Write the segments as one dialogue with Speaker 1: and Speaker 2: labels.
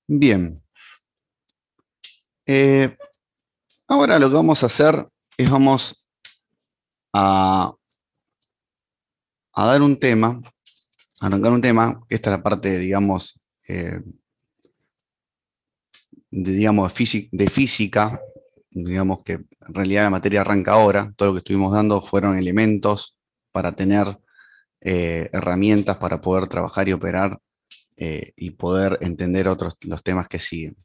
Speaker 1: Bien, eh, ahora lo que vamos a hacer es vamos a, a dar un tema, arrancar un tema, que esta es la parte, digamos, de física, digamos que en realidad la materia arranca ahora, todo lo que estuvimos dando fueron elementos para tener herramientas para poder trabajar y operar y poder entender los temas que siguen.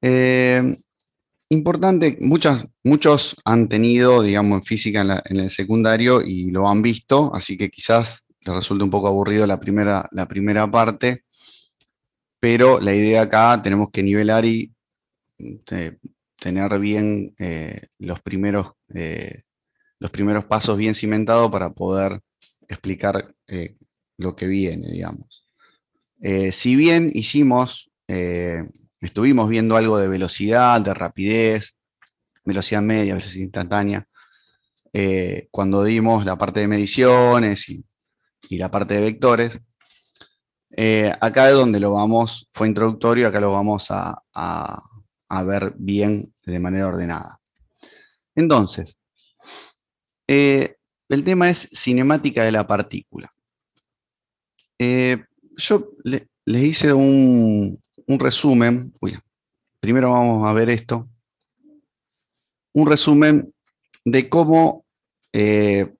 Speaker 1: Eh, Importante, muchos han tenido, digamos, en física en el secundario y lo han visto, así que quizás les resulte un poco aburrido la primera parte, pero la idea acá tenemos que nivelar y tener bien los primeros pasos bien cimentados para poder explicar lo que viene, digamos. Si bien estuvimos viendo algo de velocidad, de rapidez, velocidad media, velocidad instantánea, cuando dimos la parte de mediciones y la parte de vectores. Acá es donde fue introductorio, acá lo vamos a ver bien de manera ordenada. Entonces, eh, el tema es cinemática de la partícula. Eh, yo les hice un resumen, primero vamos a ver esto, un resumen de cómo,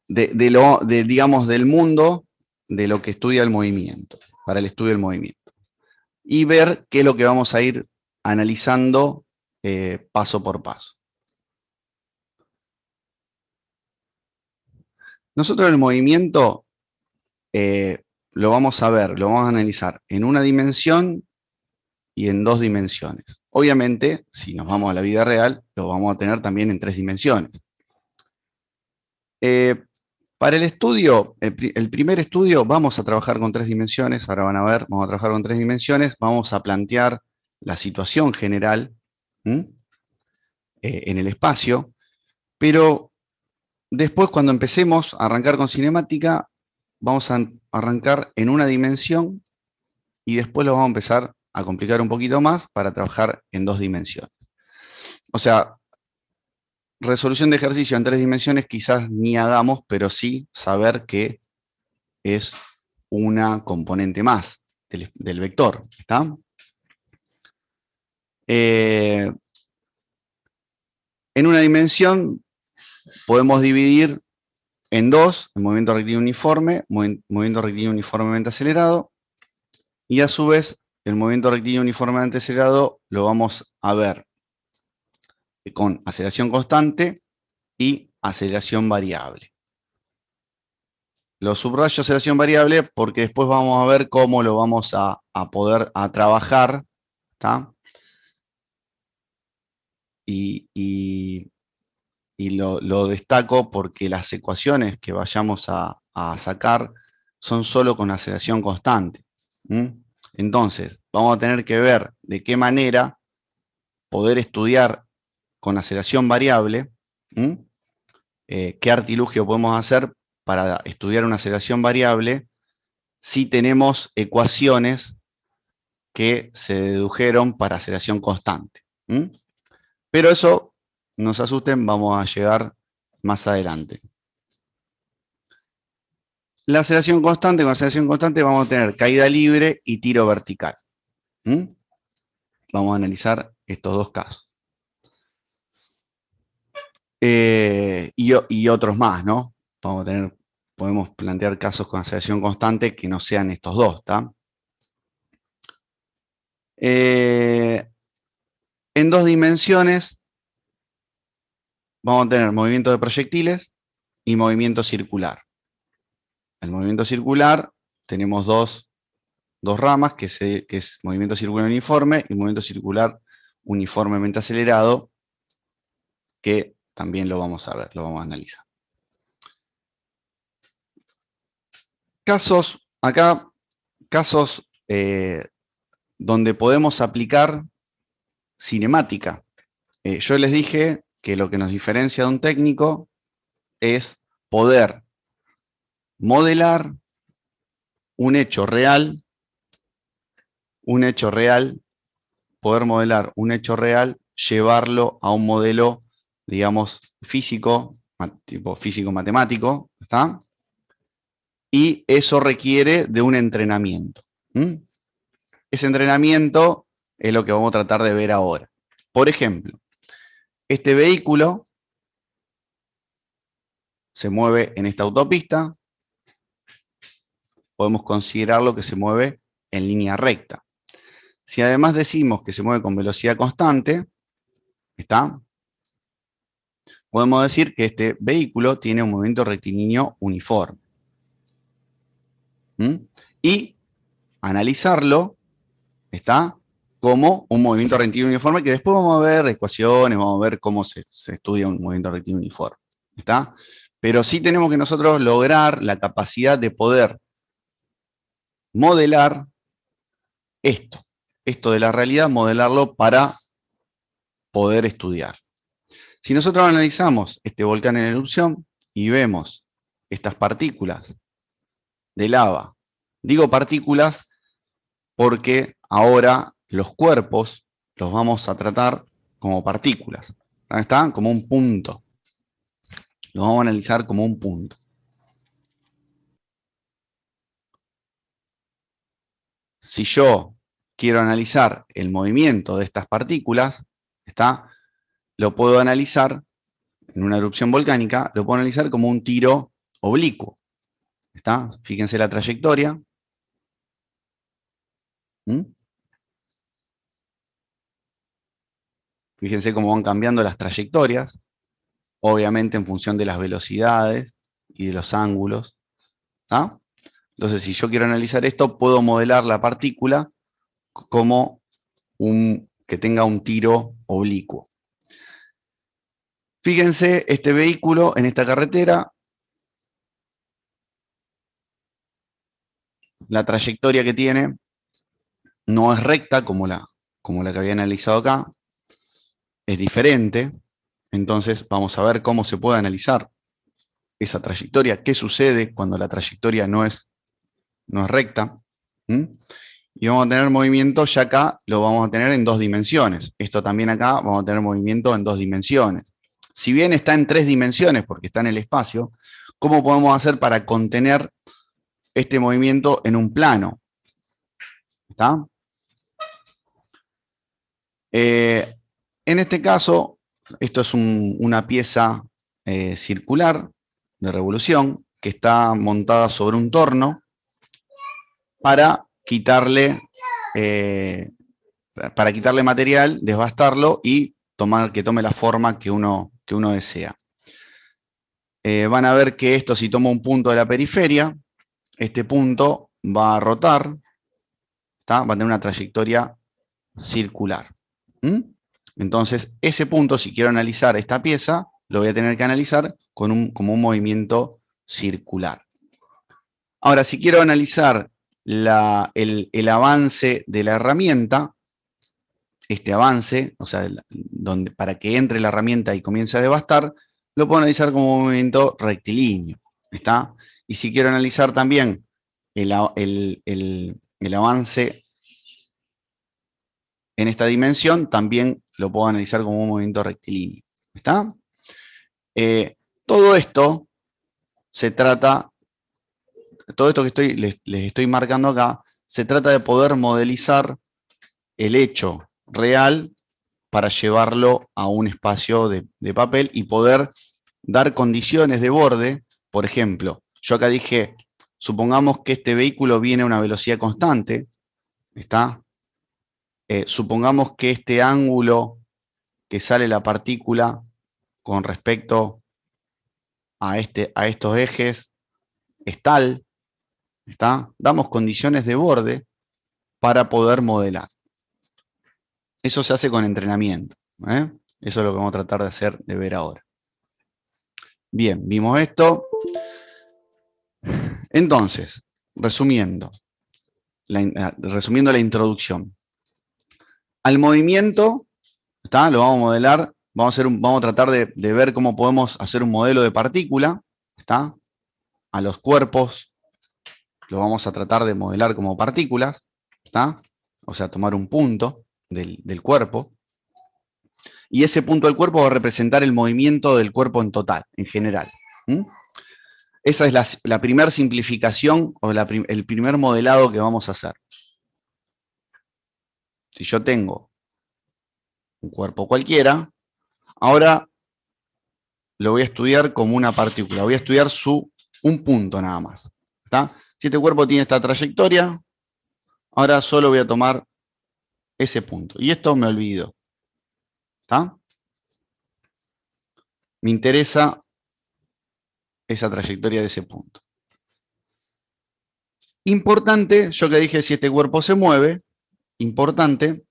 Speaker 1: digamos, del mundo de lo que estudia el movimiento, para el estudio del movimiento, y ver qué es lo que vamos a ir analizando paso por paso. Nosotros el movimiento lo vamos a ver, lo vamos a analizar en una dimensión y en dos dimensiones. Obviamente, si nos vamos a la vida real, lo vamos a tener también en tres dimensiones. Eh, para el estudio, el primer estudio, vamos a trabajar con tres dimensiones, ahora van a ver, vamos a trabajar con tres dimensiones, vamos a plantear la situación general en el espacio, pero después cuando empecemos a arrancar con cinemática, vamos a arrancar en una dimensión y después lo vamos a empezar a complicar un poquito más para trabajar en dos dimensiones. O sea, resolución de ejercicio en tres dimensiones quizás ni hagamos, pero sí saber que es una componente más del vector. ¿Está? Eh, en una dimensión podemos dividir en dos, el movimiento rectilíneo uniforme, movimiento rectilíneo uniformemente acelerado, y a su vez el movimiento rectilíneo uniformemente acelerado lo vamos a ver con aceleración constante y aceleración variable. Lo subrayo aceleración variable porque después vamos a ver cómo lo vamos a poder trabajar, ¿está? Y lo destaco porque las ecuaciones que vayamos a sacar son solo con aceleración constante. Entonces, vamos a tener que ver de qué manera poder estudiar con aceleración variable, qué artilugio podemos hacer para estudiar una aceleración variable si tenemos ecuaciones que se dedujeron para aceleración constante. Pero eso, no se asusten, vamos a llegar más adelante. La aceleración constante, con aceleración constante vamos a tener caída libre y tiro vertical. Vamos a analizar estos dos casos. Y otros más, ¿no? Podemos plantear casos con aceleración constante que no sean estos dos, ¿está? En dos dimensiones vamos a tener movimiento de proyectiles y movimiento circular. El movimiento circular tenemos dos ramas, que es movimiento circular uniforme y movimiento circular uniformemente acelerado, que también lo vamos a ver, lo vamos a analizar. Casos donde podemos aplicar cinemática. Yo les dije que lo que nos diferencia de un técnico es poder modelar un hecho real un hecho real, poder modelar un hecho real, llevarlo a un modelo, digamos, físico, tipo físico-matemático, ¿está? Y eso requiere de un entrenamiento. ¿Mm? Ese entrenamiento es lo que vamos a tratar de ver ahora. Por ejemplo, este vehículo se mueve en esta autopista, podemos considerarlo que se mueve en línea recta. Si además decimos que se mueve con velocidad constante, ¿está? Podemos decir que este vehículo tiene un movimiento rectilíneo uniforme. ¿Mm? Y analizarlo, ¿está? Como un movimiento rectilíneo uniforme, que después vamos a ver ecuaciones, vamos a ver cómo se estudia un movimiento rectilíneo uniforme. ¿Está? Pero sí tenemos que nosotros lograr la capacidad de poder modelar esto de la realidad, modelarlo para poder estudiar. Si nosotros analizamos este volcán en erupción y vemos estas partículas de lava, digo partículas porque ahora los cuerpos los vamos a tratar como partículas. ¿Está? Como un punto. Los vamos a analizar como un punto. Si yo quiero analizar el movimiento de estas partículas, ¿está? Lo puedo analizar en una erupción volcánica, lo puedo analizar como un tiro oblicuo. ¿Está? Fíjense la trayectoria. ¿Mm? Fíjense cómo van cambiando las trayectorias, obviamente en función de las velocidades y de los ángulos. ¿Está? Entonces, si yo quiero analizar esto, puedo modelar la partícula como que tenga un tiro oblicuo. Fíjense este vehículo en esta carretera, la trayectoria que tiene no es recta como la que había analizado acá, es diferente. Entonces vamos a ver cómo se puede analizar esa trayectoria, qué sucede cuando la trayectoria no es recta. ¿Mm? Y vamos a tener movimiento, ya acá lo vamos a tener en dos dimensiones. Esto también acá vamos a tener movimiento en dos dimensiones. Si bien está en tres dimensiones porque está en el espacio, ¿cómo podemos hacer para contener este movimiento en un plano? ¿Está? En este caso, esto es una pieza circular de revolución que está montada sobre un torno para quitarle, eh, material, desbastarlo y que tome la forma que uno desea. Van a ver que esto, si tomo un punto de la periferia, este punto va a rotar, ¿está? Va a tener una trayectoria circular. ¿Mm? Entonces, ese punto, si quiero analizar esta pieza, lo voy a tener que analizar como un movimiento circular. Ahora, si quiero analizar el avance de la herramienta, este avance, o sea, para que entre la herramienta y comience a devastar, lo puedo analizar como un movimiento rectilíneo. ¿Está? Y si quiero analizar también el avance en esta dimensión, también lo puedo analizar como un movimiento rectilíneo. ¿Está? Todo esto se trata, todo esto que les estoy marcando acá, se trata de poder modelizar el hecho real para llevarlo a un espacio de papel y poder dar condiciones de borde. Por ejemplo, yo acá dije, supongamos que este vehículo viene a una velocidad constante, ¿está? Supongamos que este ángulo que sale la partícula con respecto a estos ejes es tal, ¿está? Damos condiciones de borde para poder modelar. Eso se hace con entrenamiento. Eso es lo que vamos a tratar de hacer, de ver ahora. Bien, vimos esto. Entonces, resumiendo la introducción. Al movimiento, ¿está? Lo vamos a modelar, vamos a tratar de ver cómo podemos hacer un modelo de partícula, ¿está? A los cuerpos, lo vamos a tratar de modelar como partículas, ¿está? o sea, tomar un punto del cuerpo, y ese punto del cuerpo va a representar el movimiento del cuerpo en total, en general. ¿Mm? Esa es la primera simplificación o el primer modelado que vamos a hacer. Si yo tengo un cuerpo cualquiera, ahora lo voy a estudiar como una partícula, voy a estudiar un punto nada más. ¿Está? Si este cuerpo tiene esta trayectoria, ahora solo voy a tomar ese punto. Y esto me olvido. ¿Está? Me interesa esa trayectoria de ese punto. Importante, yo que dije si este cuerpo se mueve, importante,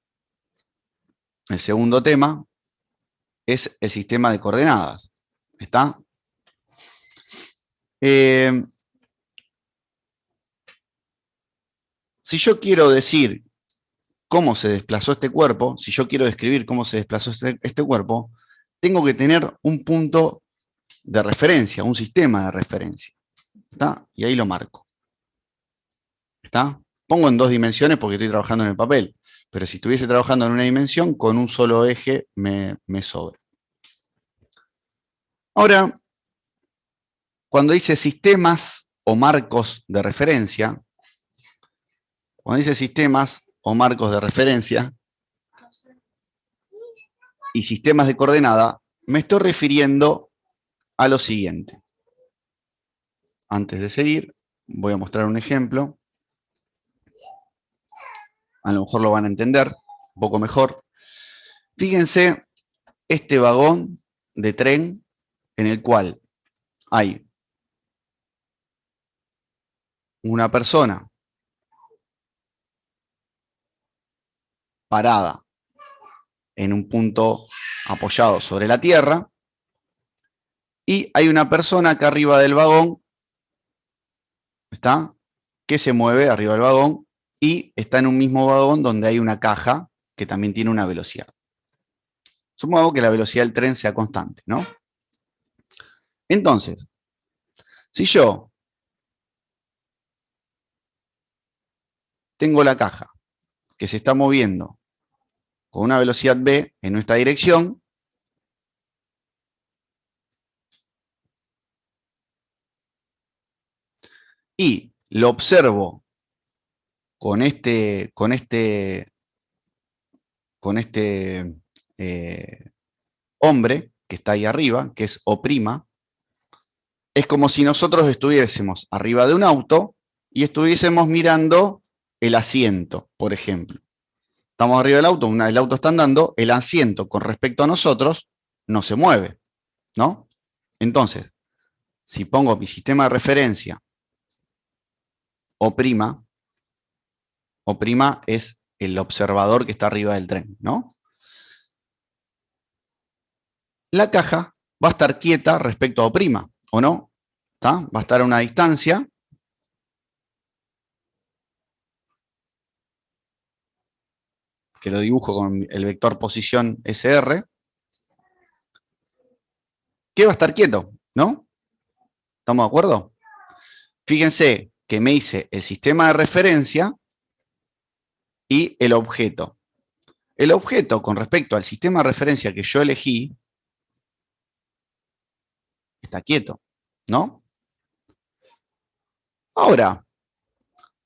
Speaker 1: el segundo tema, es el sistema de coordenadas. ¿Está? Si yo quiero decir cómo se desplazó este cuerpo, si yo quiero describir cómo se desplazó este cuerpo, tengo que tener un punto de referencia, un sistema de referencia. ¿Está? Y ahí lo marco. ¿Está? Pongo en 2 dimensiones porque estoy trabajando en el papel, pero si estuviese trabajando en una dimensión, con un solo eje me sobra. Ahora, cuando dice sistemas o marcos de referencia, cuando dice sistemas o marcos de referencia y sistemas de coordenada, me estoy refiriendo a lo siguiente. Antes de seguir, voy a mostrar un ejemplo. A lo mejor lo van a entender un poco mejor. Fíjense este vagón de tren en el cual hay una persona parada en un punto apoyado sobre la tierra y hay una persona acá arriba del vagón, ¿está? Que se mueve arriba del vagón y está en un mismo vagón donde hay una caja que también tiene una velocidad. Supongamos que la velocidad del tren sea constante, ¿no? Entonces, si yo tengo la caja que se está moviendo con una velocidad v en nuestra dirección, y lo observo con este hombre que está ahí arriba, que es O', es como si nosotros estuviésemos arriba de un auto y estuviésemos mirando el asiento, por ejemplo. Estamos arriba del auto, el auto está andando, el asiento con respecto a nosotros no se mueve, ¿no? Entonces, si pongo mi sistema de referencia O', O' es el observador que está arriba del tren, ¿no? La caja va a estar quieta respecto a O', ¿o no? ¿Está? Va a estar a una distancia. Que lo dibujo con el vector posición SR, que va a estar quieto, ¿no? ¿Estamos de acuerdo? Fíjense que me hice el sistema de referencia y el objeto. El objeto con respecto al sistema de referencia que yo elegí está quieto, ¿no? Ahora,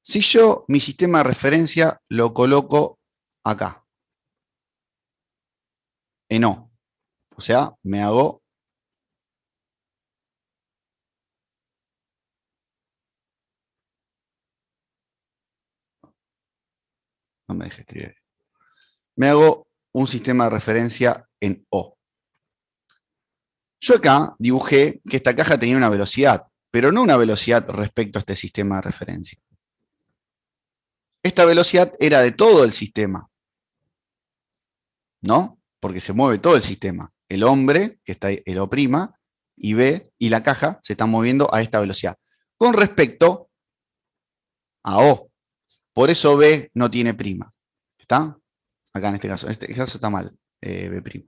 Speaker 1: si yo mi sistema de referencia lo coloco acá, en O, o sea, me hago no me deje escribir. Me hago un sistema de referencia en O. Yo acá dibujé que esta caja tenía una velocidad, pero no una velocidad respecto a este sistema de referencia. Esta velocidad era de todo el sistema, ¿no? Porque se mueve todo el sistema. El hombre, que está ahí, el O', y B, y la caja se están moviendo a ', velocidad. Con respecto a O. Por eso B no tiene prima. ¿Está? Acá en este caso. En este caso está mal. B'.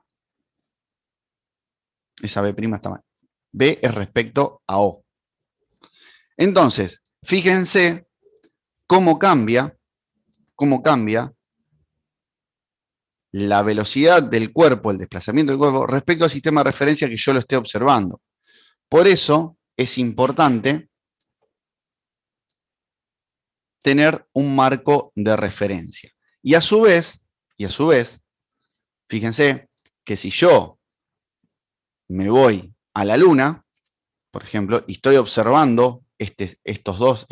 Speaker 1: Esa B' está mal. B es respecto a O. Entonces, fíjense cómo cambia la velocidad del cuerpo, el desplazamiento del cuerpo, respecto al sistema de referencia que yo lo esté observando. Por eso es importante tener un marco de referencia. Y a su vez, fíjense que si yo me voy a la Luna, por ejemplo, y estoy observando estos dos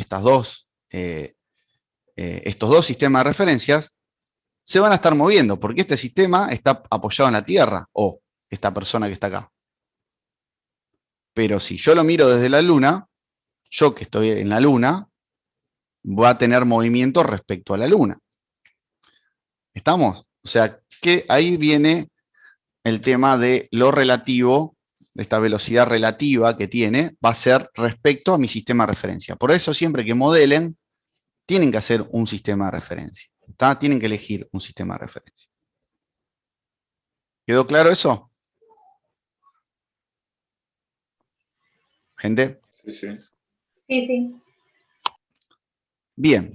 Speaker 1: sistemas de referencias, se van a estar moviendo, porque este sistema está apoyado en la Tierra, o esta persona que está acá. Pero si yo lo miro desde la Luna, yo que estoy en la Luna, va a tener movimiento respecto a la Luna. ¿Estamos? O sea, que ahí viene el tema de lo relativo, de esta velocidad relativa que tiene, va a ser respecto a mi sistema de referencia. Por eso siempre que modelen, tienen que hacer un sistema de referencia. ¿Está? Tienen que elegir un sistema de referencia. ¿Quedó claro eso? ¿Gente?
Speaker 2: Sí, sí.
Speaker 3: Sí, sí.
Speaker 1: Bien.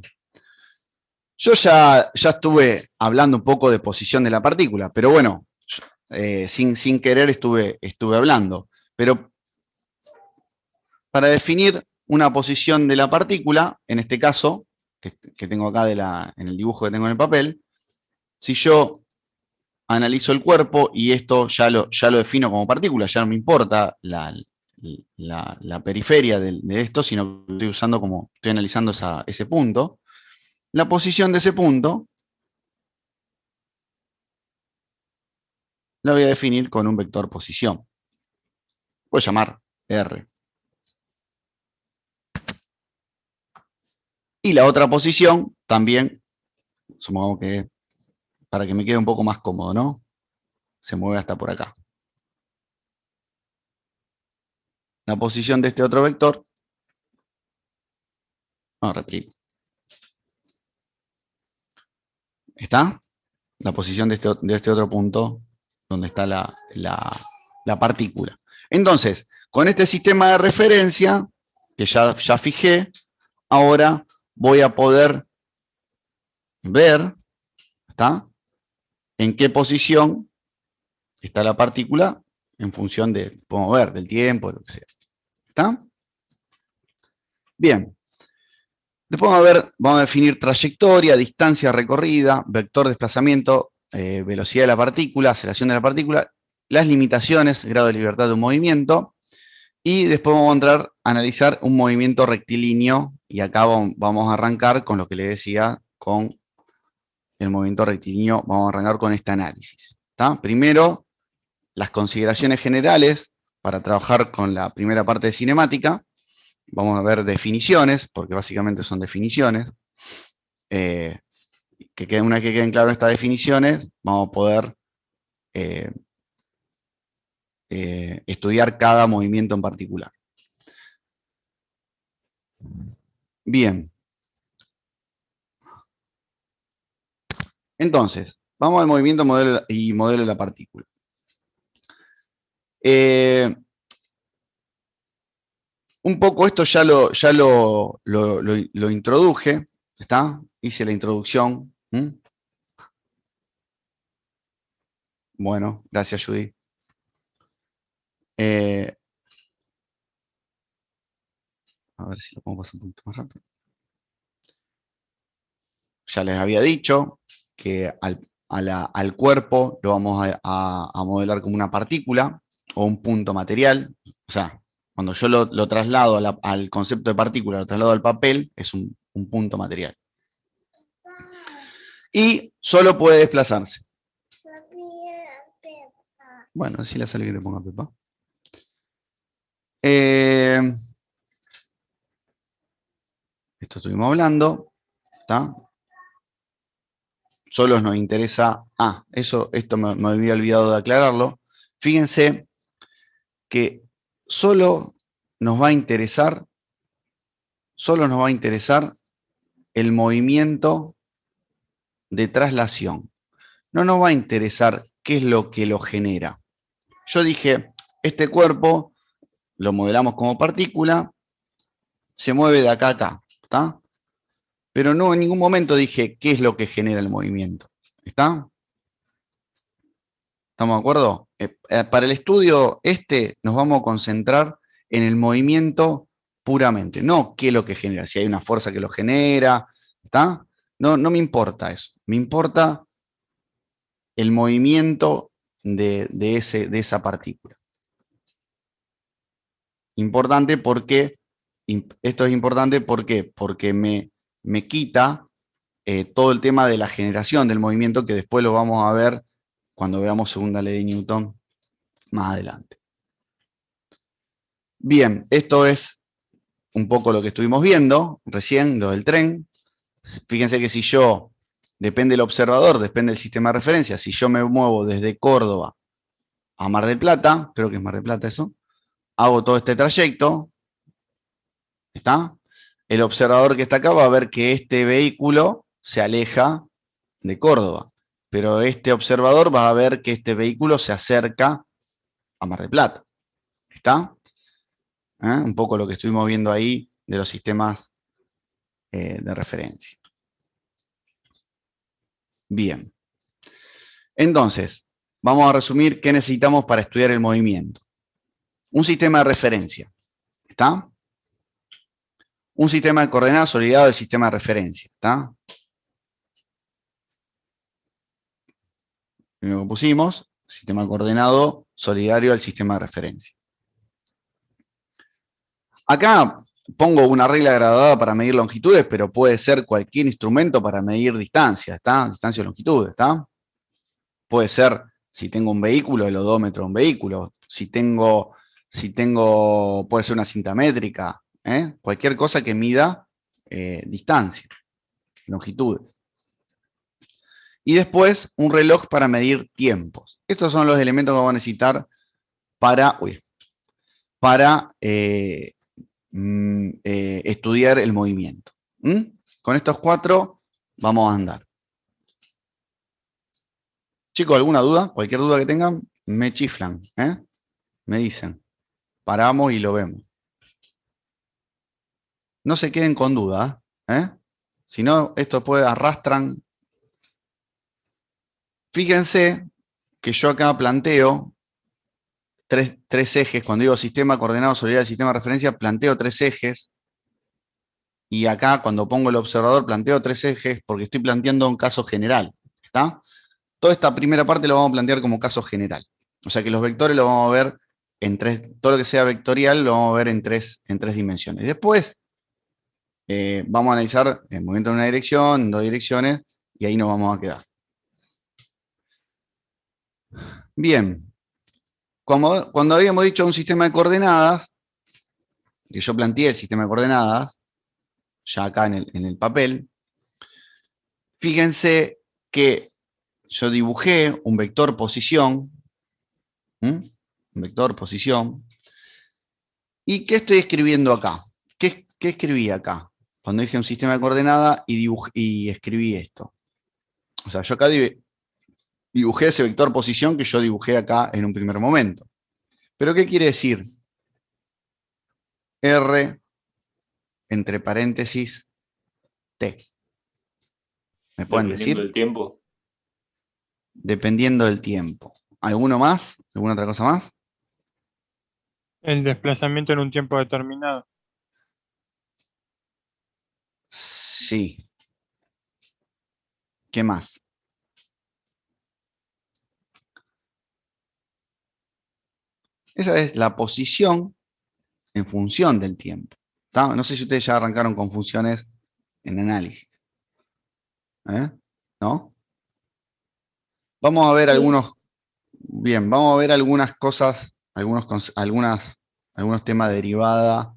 Speaker 1: Yo ya estuve hablando un poco de posición de la partícula, pero bueno, sin querer estuve hablando. Pero para definir una posición de la partícula, en este caso, que tengo acá en el dibujo que tengo en el papel, si yo analizo el cuerpo y esto ya lo defino como partícula, ya no me importa la periferia de esto, sino que estoy analizando ese punto. La posición de ese punto la voy a definir con un vector posición. Voy a llamar R. Y la otra posición también, supongamos que para que me quede un poco más cómodo, ¿no? Se mueve hasta por acá. La posición de este otro vector, no, reprimo. ¿Está? La posición de este otro punto donde está la partícula. Entonces, con este sistema de referencia, que ya fijé, ahora voy a poder ver, ¿está? En qué posición está la partícula en función de, podemos ver, del tiempo, de lo que sea. ¿Está? Bien. Después vamos a definir trayectoria, distancia recorrida, vector de desplazamiento, velocidad de la partícula, aceleración de la partícula, las limitaciones, grado de libertad de un movimiento, y después vamos a entrar a analizar un movimiento rectilíneo, y acá vamos a arrancar con lo que le decía, con el movimiento rectilíneo, vamos a arrancar con este análisis. ¿Está? Primero, las consideraciones generales para trabajar con la primera parte de cinemática. Vamos a ver definiciones, porque básicamente son definiciones. Una vez que queden claras estas definiciones, vamos a poder estudiar cada movimiento en particular. Bien. Entonces, vamos al movimiento modelo de la partícula. Un poco esto ya lo introduje, ¿está? Hice la introducción. Bueno, gracias, Judy. A ver si lo podemos pasar un poquito más rápido. Ya les había dicho que al cuerpo lo vamos a modelar como una partícula o un punto material. O sea, cuando yo lo traslado al concepto de partícula, lo traslado al papel, es un punto material. Y solo puede desplazarse. Bueno, decíle a Sally que te ponga Pepa. Esto estuvimos hablando. ¿Está? Solo nos interesa. Esto me había olvidado de aclararlo. Fíjense que solo nos va a interesar el movimiento de traslación. No nos va a interesar qué es lo que lo genera. Yo dije, este cuerpo lo modelamos como partícula, se mueve de acá a acá, ¿está? Pero no en ningún momento dije qué es lo que genera el movimiento, ¿está? ¿Estamos de acuerdo? Para el estudio nos vamos a concentrar en el movimiento puramente, no qué es lo que genera, si hay una fuerza que lo genera, ¿está? No, no me importa eso, me importa el movimiento de esa partícula. Importante porque, esto es importante porque me quita todo el tema de la generación del movimiento, que después lo vamos a ver cuando veamos segunda ley de Newton más adelante. Bien, esto es un poco lo que estuvimos viendo recién, lo del tren. Fíjense que si yo, depende del observador, depende del sistema de referencia, si yo me muevo desde Córdoba a Mar del Plata, creo que es Mar del Plata eso, hago todo este trayecto, ¿está? El observador que está acá va a ver que este vehículo se aleja de Córdoba, pero este observador va a ver que este vehículo se acerca a Mar del Plata, ¿está? Un poco lo que estuvimos viendo ahí de los sistemas de referencia. Bien. Entonces, vamos a resumir qué necesitamos para estudiar el movimiento. Un sistema de referencia, ¿está? Un sistema de coordenadas solidario del sistema de referencia, ¿está? Primero que pusimos, sistema coordenado solidario al sistema de referencia. Acá pongo una regla graduada para medir longitudes, pero puede ser cualquier instrumento para medir distancia, ¿está? Distancia y longitudes, ¿está? Puede ser, si tengo un vehículo, el odómetro de un vehículo. Si tengo, puede ser una cinta métrica, cualquier cosa que mida distancia, longitudes. Y después un reloj para medir tiempos. Estos son los elementos que vamos a necesitar para estudiar el movimiento. Con estos 4 vamos a andar. Chicos, ¿alguna duda? Cualquier duda que tengan, me chiflan, me dicen. Paramos y lo vemos. No se queden con duda, si no, esto después arrastran. Fíjense que yo acá planteo tres ejes. Cuando digo sistema coordenado solidario del sistema de referencia, planteo 3 ejes. Y acá, cuando pongo el observador, planteo 3 ejes porque estoy planteando un caso general. ¿Está? Toda esta primera parte lo vamos a plantear como caso general. O sea que los vectores lo vamos a ver en 3, todo lo que sea vectorial lo vamos a ver en tres dimensiones. Después vamos a analizar el movimiento en una dirección, en 2 direcciones, y ahí nos vamos a quedar. Bien, cuando habíamos dicho un sistema de coordenadas, que yo planteé el sistema de coordenadas, ya acá en el papel, fíjense que yo dibujé un vector posición, un vector posición, ¿y qué estoy escribiendo acá? ¿Qué escribí acá? Cuando dije un sistema de coordenadas y escribí esto. O sea, yo acá dibujé ese vector posición que yo dibujé acá en un primer momento. ¿Pero qué quiere decir? R entre paréntesis T. ¿Me pueden decir?
Speaker 2: Dependiendo del tiempo.
Speaker 1: Dependiendo del tiempo. ¿Alguno más? ¿Alguna otra cosa más?
Speaker 3: El desplazamiento en un tiempo determinado.
Speaker 1: Sí. ¿Qué más? Esa es la posición en función del tiempo. ¿Está? No sé si ustedes ya arrancaron con funciones en análisis. ¿No? Vamos a ver bien, vamos a ver algunas cosas, algunos temas de derivada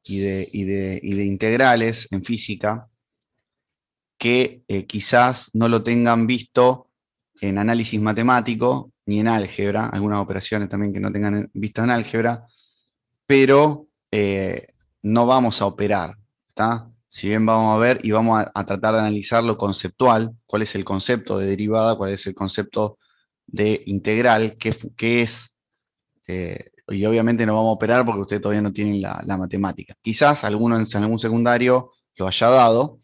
Speaker 1: y de integrales en física que quizás no lo tengan visto en análisis matemático ni en álgebra, algunas operaciones también que no tengan visto en álgebra, pero no vamos a operar, ¿está? Si bien vamos a ver y vamos a tratar de analizar lo conceptual, cuál es el concepto de derivada, cuál es el concepto de integral, qué es, y obviamente no vamos a operar porque ustedes todavía no tienen la matemática. Quizás alguno en algún secundario lo haya dado,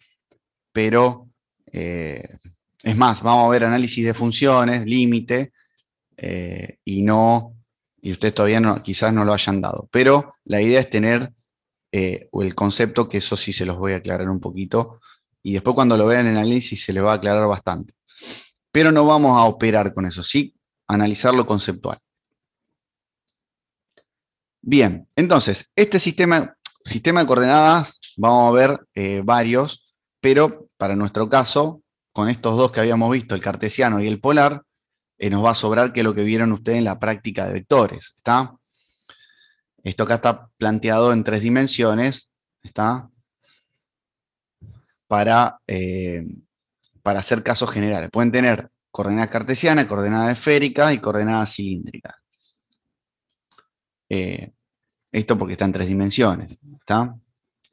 Speaker 1: pero es más, vamos a ver análisis de funciones, límite, y ustedes todavía no, quizás no lo hayan dado. Pero la idea es tener el concepto, que eso sí se los voy a aclarar un poquito, y después cuando lo vean en el análisis se les va a aclarar bastante. Pero no vamos a operar con eso, sí analizar lo conceptual. Bien, entonces, este sistema de coordenadas, vamos a ver varios, pero para nuestro caso, con estos dos que habíamos visto, el cartesiano y el polar, nos va a sobrar que lo que vieron ustedes en la práctica de vectores, ¿está? Esto acá está planteado en 3 dimensiones, ¿está? Para hacer casos generales. Pueden tener coordenadas cartesianas, coordenadas esféricas y coordenadas cilíndricas. Esto porque está en 3 dimensiones, ¿está?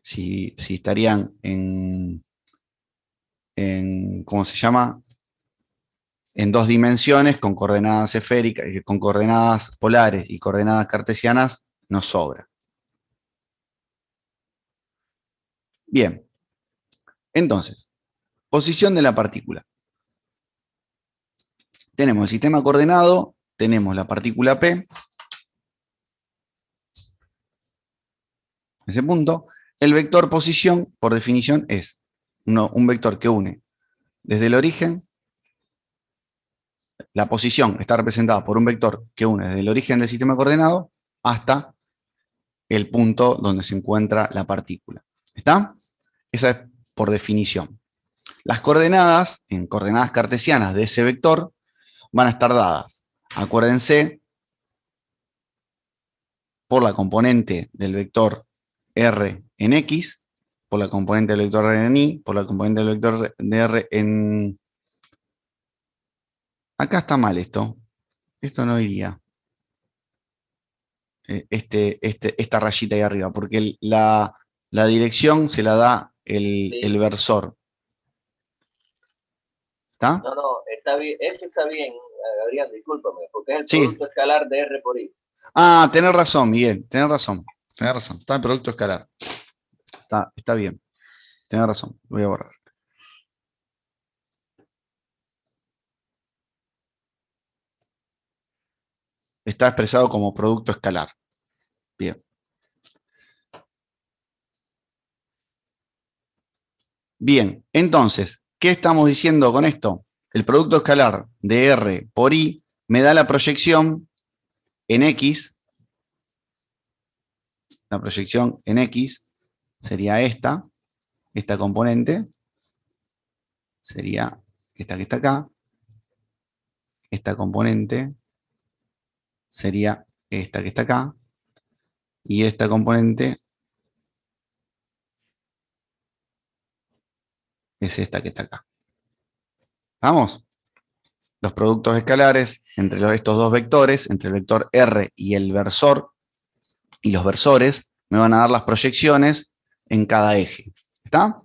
Speaker 1: Si estarían ¿cómo se llama? En 2 dimensiones, con coordenadas esféricas, con coordenadas polares y coordenadas cartesianas, nos sobra. Bien, entonces, posición de la partícula. Tenemos el sistema coordenado, tenemos la partícula P, en ese punto. El vector posición, por definición, es un vector que une desde el origen. La posición está representada por un vector que une desde el origen del sistema coordenado hasta el punto donde se encuentra la partícula. ¿Está? Esa es por definición. Las coordenadas, en coordenadas cartesianas de ese vector, van a estar dadas, acuérdense, por la componente del vector R en X, por la componente del vector R en Y, por la componente del vector de R en... Acá está mal esto. Esto no iría. Esta rayita ahí arriba, porque la dirección se la da el versor. ¿Está?
Speaker 2: No, está bien, eso está bien, Adrián, discúlpame, porque es el producto escalar de R por I.
Speaker 1: Ah, tenés razón, Miguel, tenés razón, está el producto escalar. Está bien, tenés razón, lo voy a borrar. Está expresado como producto escalar. Bien. Bien, entonces, ¿qué estamos diciendo con esto? El producto escalar de R por I me da la proyección en X. La proyección en X sería esta componente. Sería esta que está acá. Esta componente sería esta que está acá. Y esta componente es esta que está acá. ¿Vamos? Los productos escalares entre estos dos vectores, entre el vector R y el versor, y los versores, me van a dar las proyecciones en cada eje. ¿Está?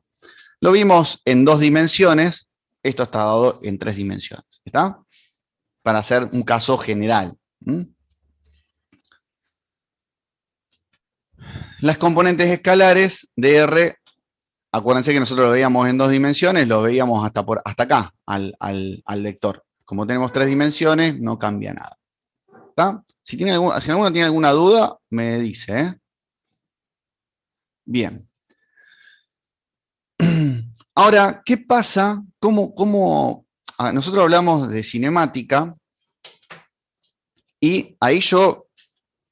Speaker 1: Lo vimos en 2 dimensiones, esto está dado en 3 dimensiones. ¿Está? Para hacer un caso general. Las componentes escalares de R, acuérdense que nosotros lo veíamos en 2 dimensiones, lo veíamos hasta acá, al vector. Como tenemos 3 dimensiones, no cambia nada. ¿Está? Si alguno tiene alguna duda, me dice. Bien. Ahora, ¿qué pasa? Nosotros hablamos de cinemática y ahí yo,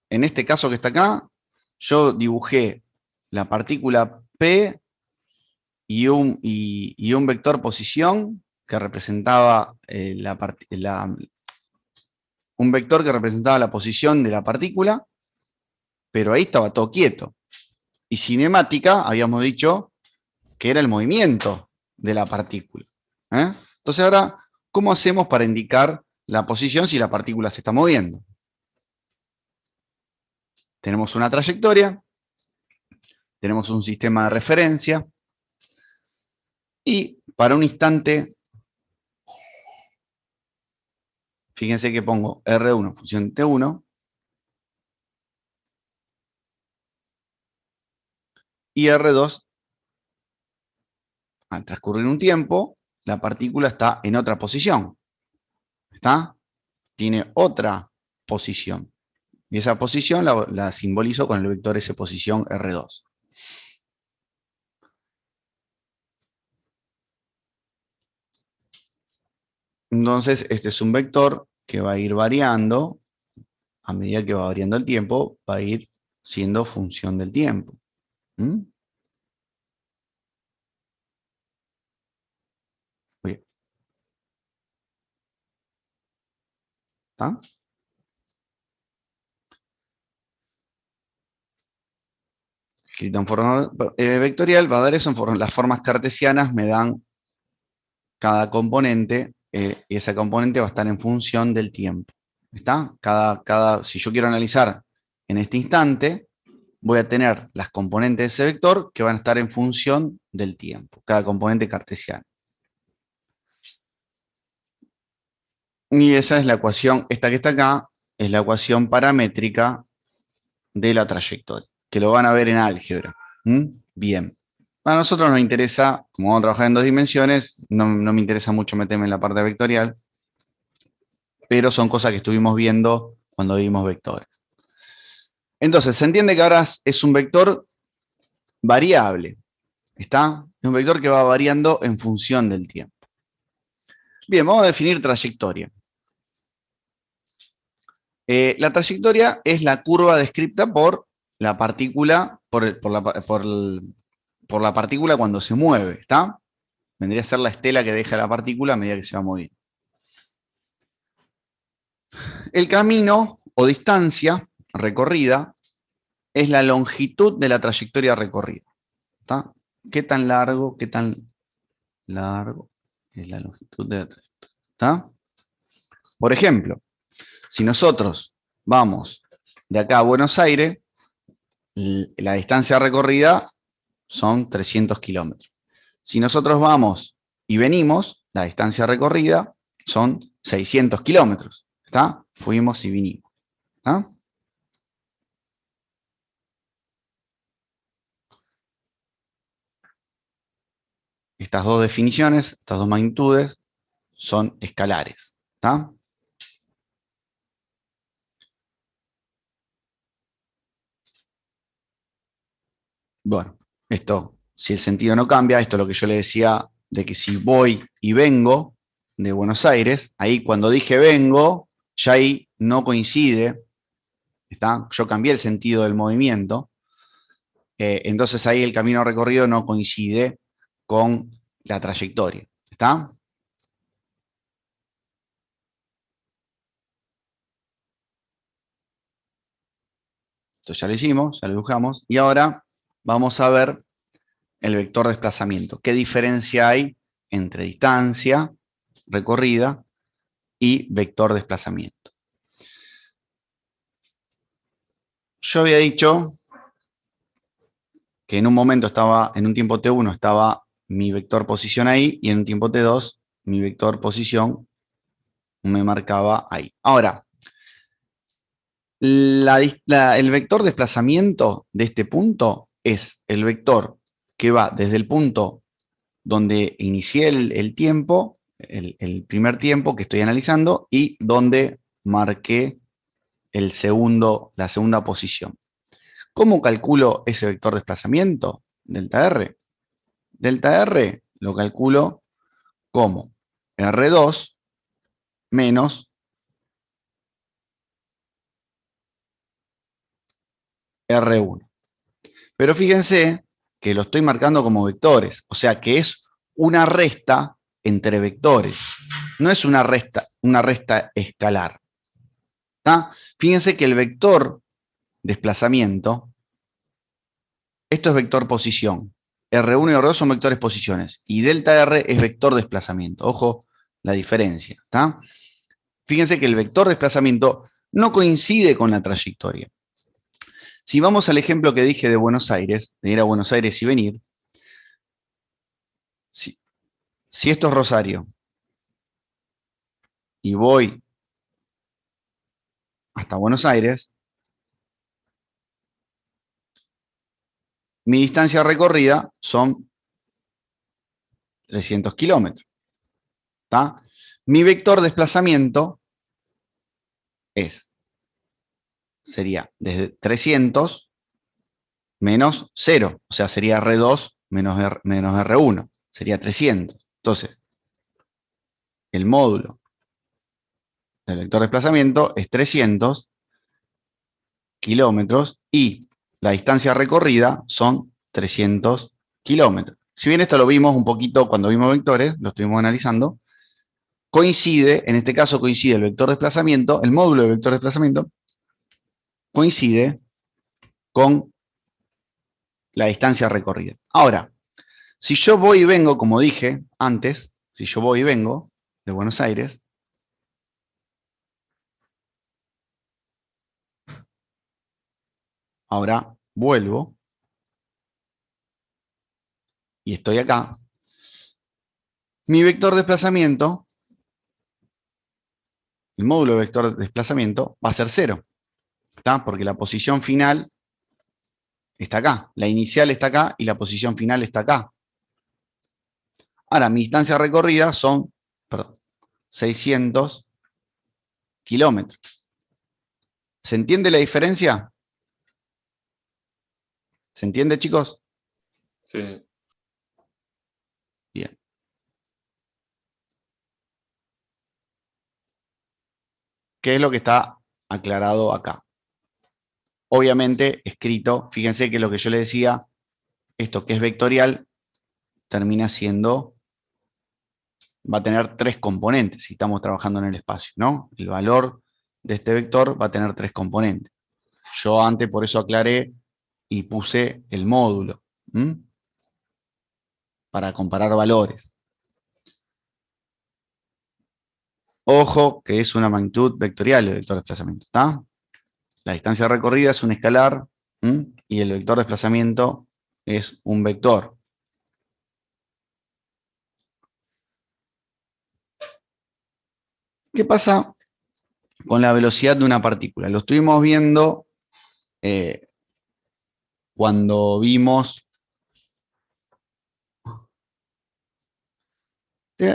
Speaker 1: en este caso que está acá, yo dibujé la partícula P y un vector posición que representaba un vector que representaba la posición de la partícula, pero ahí estaba todo quieto. Y cinemática, habíamos dicho, que era el movimiento de la partícula. Entonces ahora, ¿cómo hacemos para indicar la posición si la partícula se está moviendo? Tenemos una trayectoria, tenemos un sistema de referencia, y para un instante, fíjense que pongo R1 función T1, y R2, al transcurrir un tiempo, la partícula está en otra posición. ¿Está? tiene otra posición. Y esa posición la simbolizo con el vector S posición R2. Entonces, este es un vector que va a ir variando, a medida que va variando el tiempo, va a ir siendo función del tiempo. ¿Mm? Bien. ¿Está? Escrito en forma vectorial, va a dar eso las formas cartesianas, me dan cada componente, y esa componente va a estar en función del tiempo. ¿Está? Si yo quiero analizar en este instante, voy a tener las componentes de ese vector que van a estar en función del tiempo, cada componente cartesiano. Y esa es la ecuación, esta que está acá, es la ecuación paramétrica de la trayectoria, que lo van a ver en álgebra. Bien. A nosotros nos interesa, como vamos a trabajar en 2 dimensiones, no me interesa mucho meterme en la parte vectorial, pero son cosas que estuvimos viendo cuando vimos vectores. Entonces, se entiende que ahora es un vector variable. ¿Está? Es un vector que va variando en función del tiempo. Bien, vamos a definir trayectoria. La trayectoria es la curva descrita por la partícula, por la partícula cuando se mueve, ¿está? Vendría a ser la estela que deja la partícula a medida que se va moviendo. El camino o distancia recorrida es la longitud de la trayectoria recorrida. ¿Está? ¿Qué tan largo es la longitud de la trayectoria? ¿Está? Por ejemplo, si nosotros vamos de acá a Buenos Aires, la distancia recorrida son 300 kilómetros. Si nosotros vamos y venimos, la distancia recorrida son 600 kilómetros. ¿Está? Fuimos y vinimos. ¿Está? Estas dos definiciones, estas dos magnitudes, son escalares. ¿Está? Bueno, esto, si el sentido no cambia, esto es lo que yo le decía, de que si voy y vengo de Buenos Aires, ahí cuando dije vengo, ya ahí no coincide, ¿está? Yo cambié el sentido del movimiento, entonces ahí el camino recorrido no coincide con la trayectoria, ¿está? Esto ya lo hicimos, ya lo dibujamos, y ahora vamos a ver el vector de desplazamiento. ¿Qué diferencia hay entre distancia recorrida y vector de desplazamiento? Yo había dicho que en un momento estaba, en un tiempo t1 estaba mi vector posición ahí, y en un tiempo t2 mi vector posición me marcaba ahí. Ahora, el vector de desplazamiento de este punto es el vector que va desde el punto donde inicié el tiempo, el primer tiempo que estoy analizando, y donde marqué la segunda posición. ¿Cómo calculo ese vector de desplazamiento? Delta R. Delta R lo calculo como R2 menos R1. Pero fíjense que lo estoy marcando como vectores, o sea que es una resta entre vectores. No es una resta escalar. ¿Está? Fíjense que el vector desplazamiento, esto es vector posición. R1 y R2 son vectores posiciones. Y delta R es vector desplazamiento. Ojo la diferencia. ¿Está? Fíjense que el vector desplazamiento no coincide con la trayectoria. Si vamos al ejemplo que dije de Buenos Aires, de ir a Buenos Aires y venir, si esto es Rosario y voy hasta Buenos Aires, mi distancia recorrida son 300 kilómetros. ¿Está? Mi vector de desplazamiento sería desde 300 menos 0. O sea, sería R2 menos R1. Sería 300. Entonces, el módulo del vector de desplazamiento es 300 kilómetros y la distancia recorrida son 300 kilómetros. Si bien esto lo vimos un poquito cuando vimos vectores, lo estuvimos analizando, coincide, en este caso coincide el vector de desplazamiento, el módulo de vector de desplazamiento, coincide con la distancia recorrida. Ahora, si yo voy y vengo, como dije antes, si yo voy y vengo de Buenos Aires, ahora vuelvo y estoy acá, mi vector de desplazamiento, el módulo de vector de desplazamiento va a ser 0, ¿está? Porque la posición final está acá, la inicial está acá y la posición final está acá. Ahora, mi distancia recorrida son, 600 kilómetros. ¿Se entiende la diferencia? ¿Se entiende, chicos?
Speaker 4: Sí.
Speaker 1: Bien. ¿Qué es lo que está aclarado acá? Obviamente, escrito, fíjense que lo que yo les decía, esto que es vectorial, termina siendo, va a tener 3 componentes si estamos trabajando en el espacio, ¿no? El valor de este vector va a tener 3 componentes. Yo antes por eso aclaré y puse el módulo, para comparar valores. Ojo que es una magnitud vectorial el vector de desplazamiento, ¿está? La distancia recorrida es un escalar, y el vector de desplazamiento es un vector. ¿Qué pasa con la velocidad de una partícula? Lo estuvimos viendo cuando vimos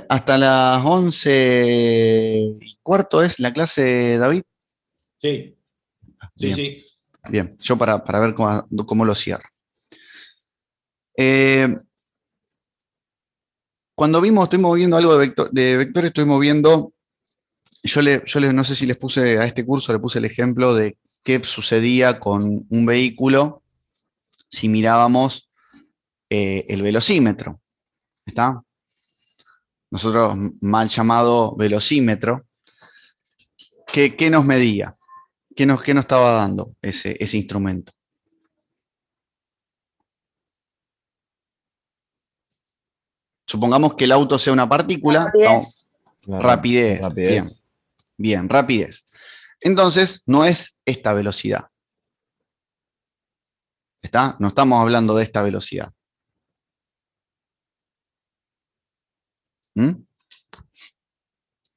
Speaker 1: hasta las 11:15 es la clase, David.
Speaker 5: Sí, sí,
Speaker 1: Bien.
Speaker 5: sí.
Speaker 1: Bien, yo para ver cómo lo cierro. Cuando estuvimos viendo algo de vectores, estuvimos viendo, no sé si les puse a este curso, le puse el ejemplo de qué sucedía con un vehículo si mirábamos el velocímetro. ¿Está? Nosotros, mal llamado velocímetro, ¿qué nos medía? ¿Qué nos estaba dando ese instrumento? Supongamos que el auto sea una partícula.
Speaker 6: Rapidez.
Speaker 1: Rapidez. Bien, bien, rapidez. Entonces, no es esta velocidad. ¿Está? No estamos hablando de esta velocidad.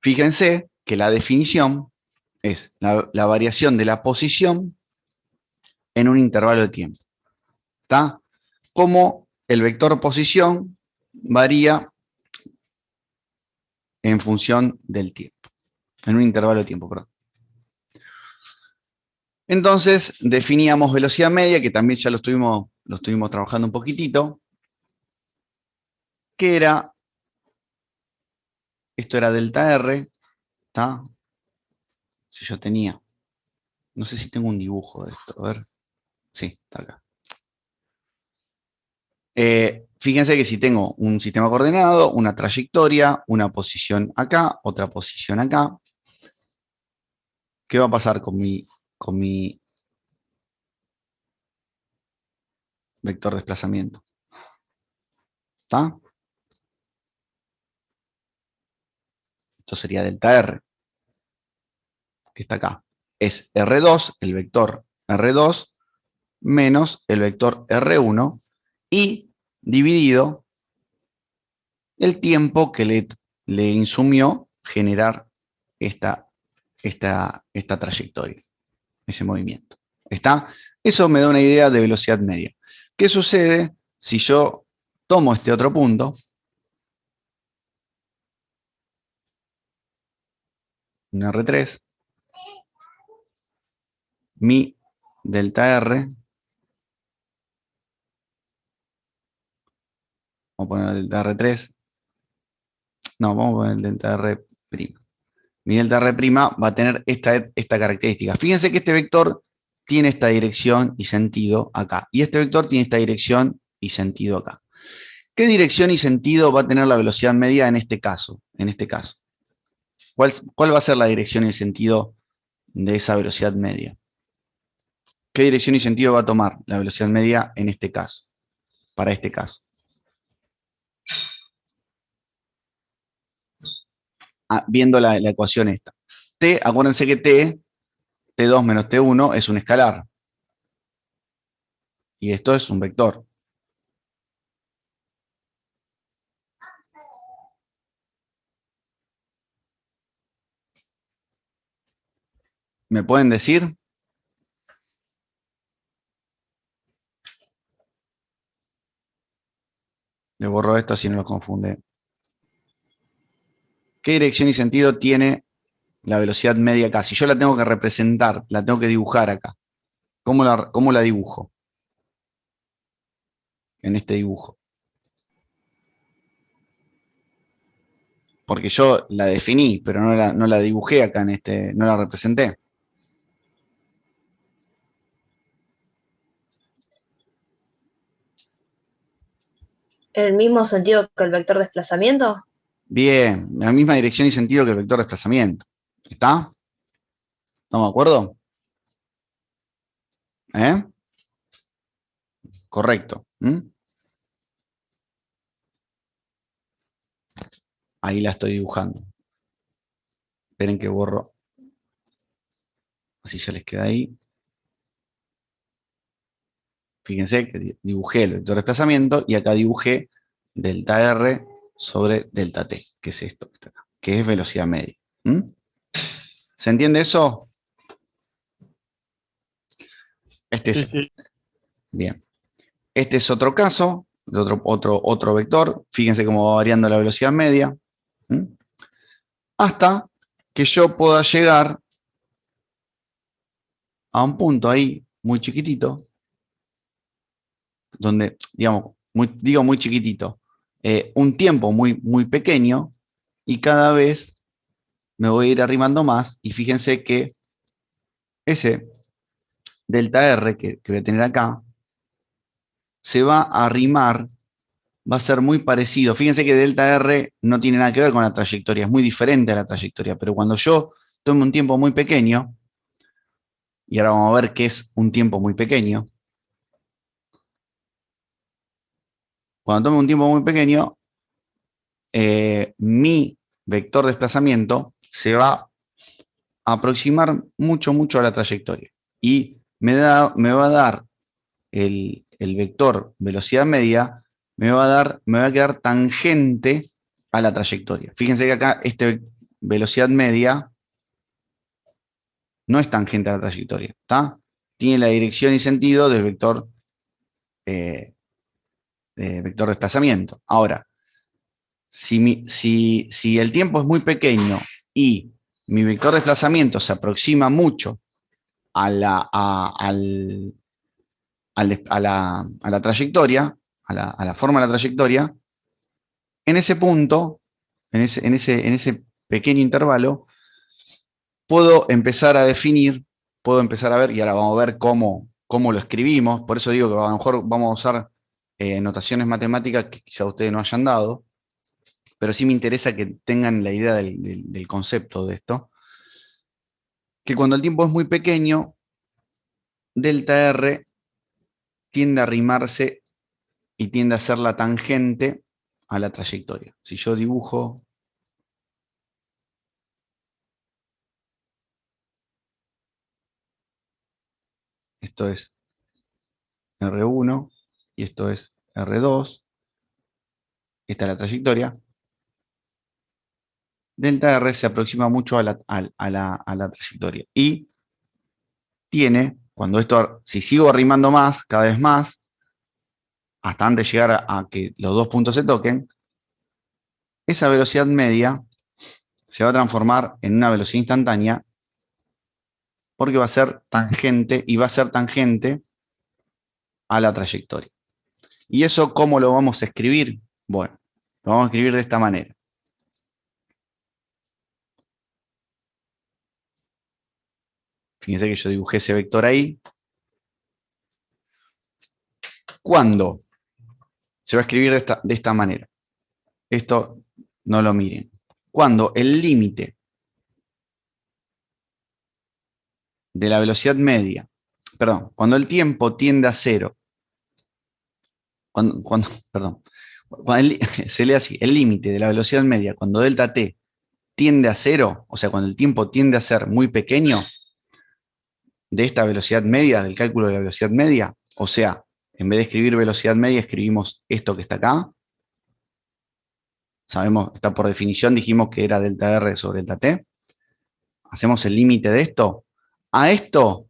Speaker 1: Fíjense que la definición es la variación de la posición en un intervalo de tiempo. ¿Está? Como el vector posición varía en función del tiempo, en un intervalo de tiempo, perdón. Entonces, definíamos velocidad media, que también ya lo estuvimos trabajando un poquitito, que era, esto era delta R, ¿está? Si yo tenía, no sé si tengo un dibujo de esto, a ver, sí, está acá. Fíjense que si tengo un sistema coordenado, una trayectoria, una posición acá, otra posición acá, ¿qué va a pasar con mi vector de desplazamiento? ¿Está? Esto sería delta R, que está acá. Es R2, el vector R2, menos el vector R1, y dividido el tiempo que le insumió generar esta trayectoria, ese movimiento. ¿Está? Eso me da una idea de velocidad media. ¿Qué sucede si yo tomo este otro punto, un R3, mi delta R, vamos a poner el delta R3, no, vamos a poner el delta R'. Mi delta R' va a tener esta característica. Fíjense que este vector tiene esta dirección y sentido acá, y este vector tiene esta dirección y sentido acá. ¿Qué dirección y sentido va a tener la velocidad media en este caso? ¿Cuál va a ser la dirección y el sentido de esa velocidad media? ¿Qué dirección y sentido va a tomar la velocidad media en este caso? Para este caso. Viendo la ecuación esta. T, acuérdense que T2 menos T1 es un escalar. Y esto es un vector. ¿Me pueden decir? Le borro esto si no lo confunde. ¿Qué dirección y sentido tiene la velocidad media acá? Si yo la tengo que representar, la tengo que dibujar acá. ¿Cómo la dibujo? En este dibujo. Porque yo la definí, pero no la dibujé acá en este, no la representé.
Speaker 4: ¿En el mismo sentido que el vector desplazamiento?
Speaker 1: Bien, la misma dirección y sentido que el vector desplazamiento. ¿Está? ¿Estamos de acuerdo? ¿Eh? Correcto. Ahí la estoy dibujando. Esperen que borro. Así ya les queda ahí. Fíjense que dibujé el vector de desplazamiento y acá dibujé delta R sobre delta T, que es esto, que es velocidad media. ¿Se entiende eso? Este es,
Speaker 3: Sí.
Speaker 1: bien. Este es otro caso, de otro vector. Fíjense cómo va variando la velocidad media. Hasta que yo pueda llegar a un punto ahí muy chiquitito, donde, digamos, digo muy chiquitito, un tiempo muy pequeño, y cada vez me voy a ir arrimando más, y fíjense que ese delta R que voy a tener acá, se va a arrimar, va a ser muy parecido. Fíjense que delta R no tiene nada que ver con la trayectoria, es muy diferente a la trayectoria, pero cuando yo tome un tiempo muy pequeño, y ahora vamos a ver qué es un tiempo muy pequeño, cuando tome un tiempo muy pequeño, mi vector de desplazamiento se va a aproximar mucho a la trayectoria. Y me va a dar el vector velocidad media, me va a quedar tangente a la trayectoria. Fíjense que acá velocidad media no es tangente a la trayectoria, ¿está? Tiene la dirección y sentido del vector de desplazamiento. Ahora, si el tiempo es muy pequeño y mi vector de desplazamiento se aproxima mucho a la trayectoria, a la forma de la trayectoria, en ese punto, en ese pequeño intervalo, puedo empezar a definir, puedo empezar a ver, y ahora vamos a ver cómo lo escribimos. Por eso digo que a lo mejor vamos a usar notaciones matemáticas que quizá ustedes no hayan dado, pero sí me interesa que tengan la idea del concepto de esto, que cuando el tiempo es muy pequeño, delta R tiende a arrimarse y tiende a ser la tangente a la trayectoria. Si yo dibujo esto es R1 y esto es R2, esta es la trayectoria, delta R se aproxima mucho a la trayectoria. Y tiene, si sigo arrimando más, cada vez más, hasta antes de llegar a que los dos puntos se toquen, esa velocidad media se va a transformar en una velocidad instantánea porque va a ser tangente y va a ser tangente a la trayectoria. ¿Y eso cómo lo vamos a escribir? Bueno, lo vamos a escribir de esta manera. Fíjense que yo dibujé ese vector ahí. ¿Cuándo? Se va a escribir de esta manera. Esto no lo miren. Cuando el límite de la velocidad media, perdón, cuando el tiempo tiende a cero, perdón, se lee así, el límite de la velocidad media cuando delta t tiende a cero, o sea, cuando el tiempo tiende a ser muy pequeño, de esta velocidad media, del cálculo de la velocidad media, o sea, en vez de escribir velocidad media, escribimos esto que está acá. Sabemos, está por definición, dijimos que era delta R sobre delta T. Hacemos el límite de esto. A esto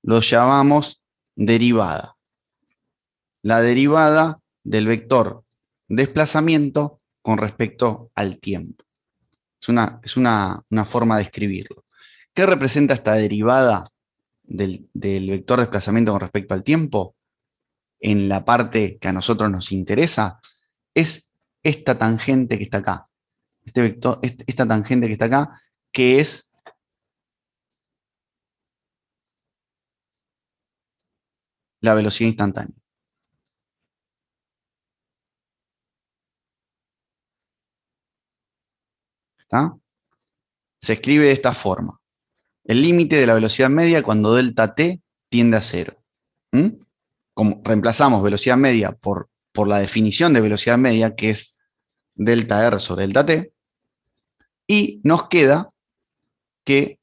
Speaker 1: lo llamamos derivada. La derivada del vector desplazamiento con respecto al tiempo. Es una forma de escribirlo. ¿Qué representa esta derivada del vector desplazamiento con respecto al tiempo? En la parte que a nosotros nos interesa, es esta tangente que está acá. Este vector, esta tangente que está acá, que es la velocidad instantánea. ¿Está? Se escribe de esta forma. El límite de la velocidad media cuando delta t tiende a cero. Como reemplazamos velocidad media por la definición de velocidad media, que es delta r sobre delta t, y nos queda que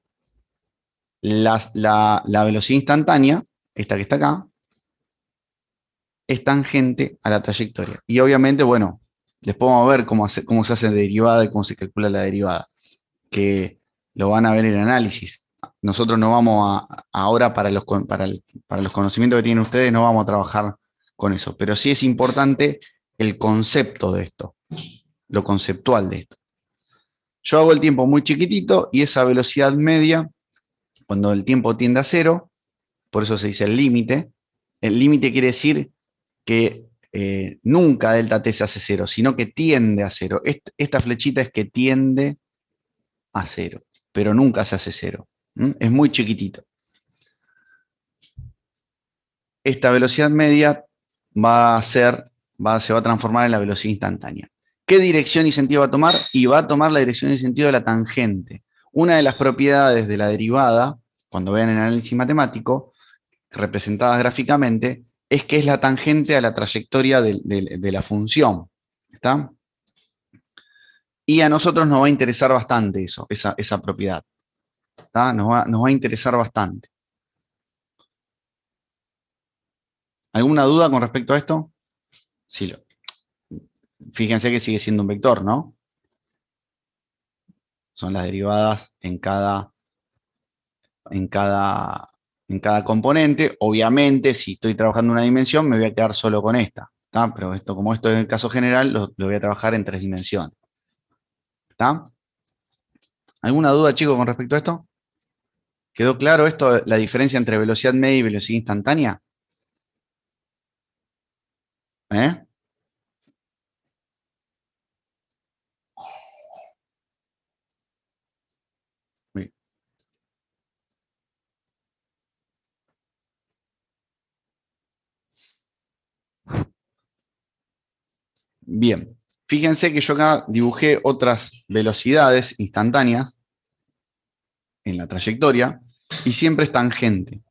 Speaker 1: la velocidad instantánea, esta que está acá, es tangente a la trayectoria. Y obviamente, bueno, después vamos a ver cómo se hace derivada y cómo se calcula la derivada, que lo van a ver en el análisis. Nosotros no vamos ahora para los conocimientos que tienen ustedes, no vamos a trabajar con eso, pero sí es importante el concepto de esto, lo conceptual de esto. Yo hago el tiempo muy chiquitito y esa velocidad media, cuando el tiempo tiende a cero, por eso se dice el límite quiere decir que nunca delta t se hace cero, sino que tiende a cero. Esta flechita es que tiende a cero, pero nunca se hace cero. Es muy chiquitito. Esta velocidad media se va a transformar en la velocidad instantánea. ¿Qué dirección y sentido va a tomar? Y va a tomar la dirección y sentido de la tangente. Una de las propiedades de la derivada, cuando vean el análisis matemático, representadas gráficamente, es que es la tangente a la trayectoria de la función. ¿Está? Y a nosotros nos va a interesar bastante esa propiedad. ¿Está? Nos va a interesar bastante. ¿Alguna duda con respecto a esto? Sí, fíjense que sigue siendo un vector, ¿no? Son las derivadas en cada componente. Obviamente, si estoy trabajando en una dimensión, me voy a quedar solo con esta. ¿Está? Pero como esto es el caso general, lo voy a trabajar en 3 dimensiones. ¿Está? ¿Alguna duda, chicos, con respecto a esto? ¿Quedó claro esto, la diferencia entre velocidad media y velocidad instantánea? ¿Eh? Bien, fíjense que yo acá dibujé otras velocidades instantáneas en la trayectoria y siempre es tangente.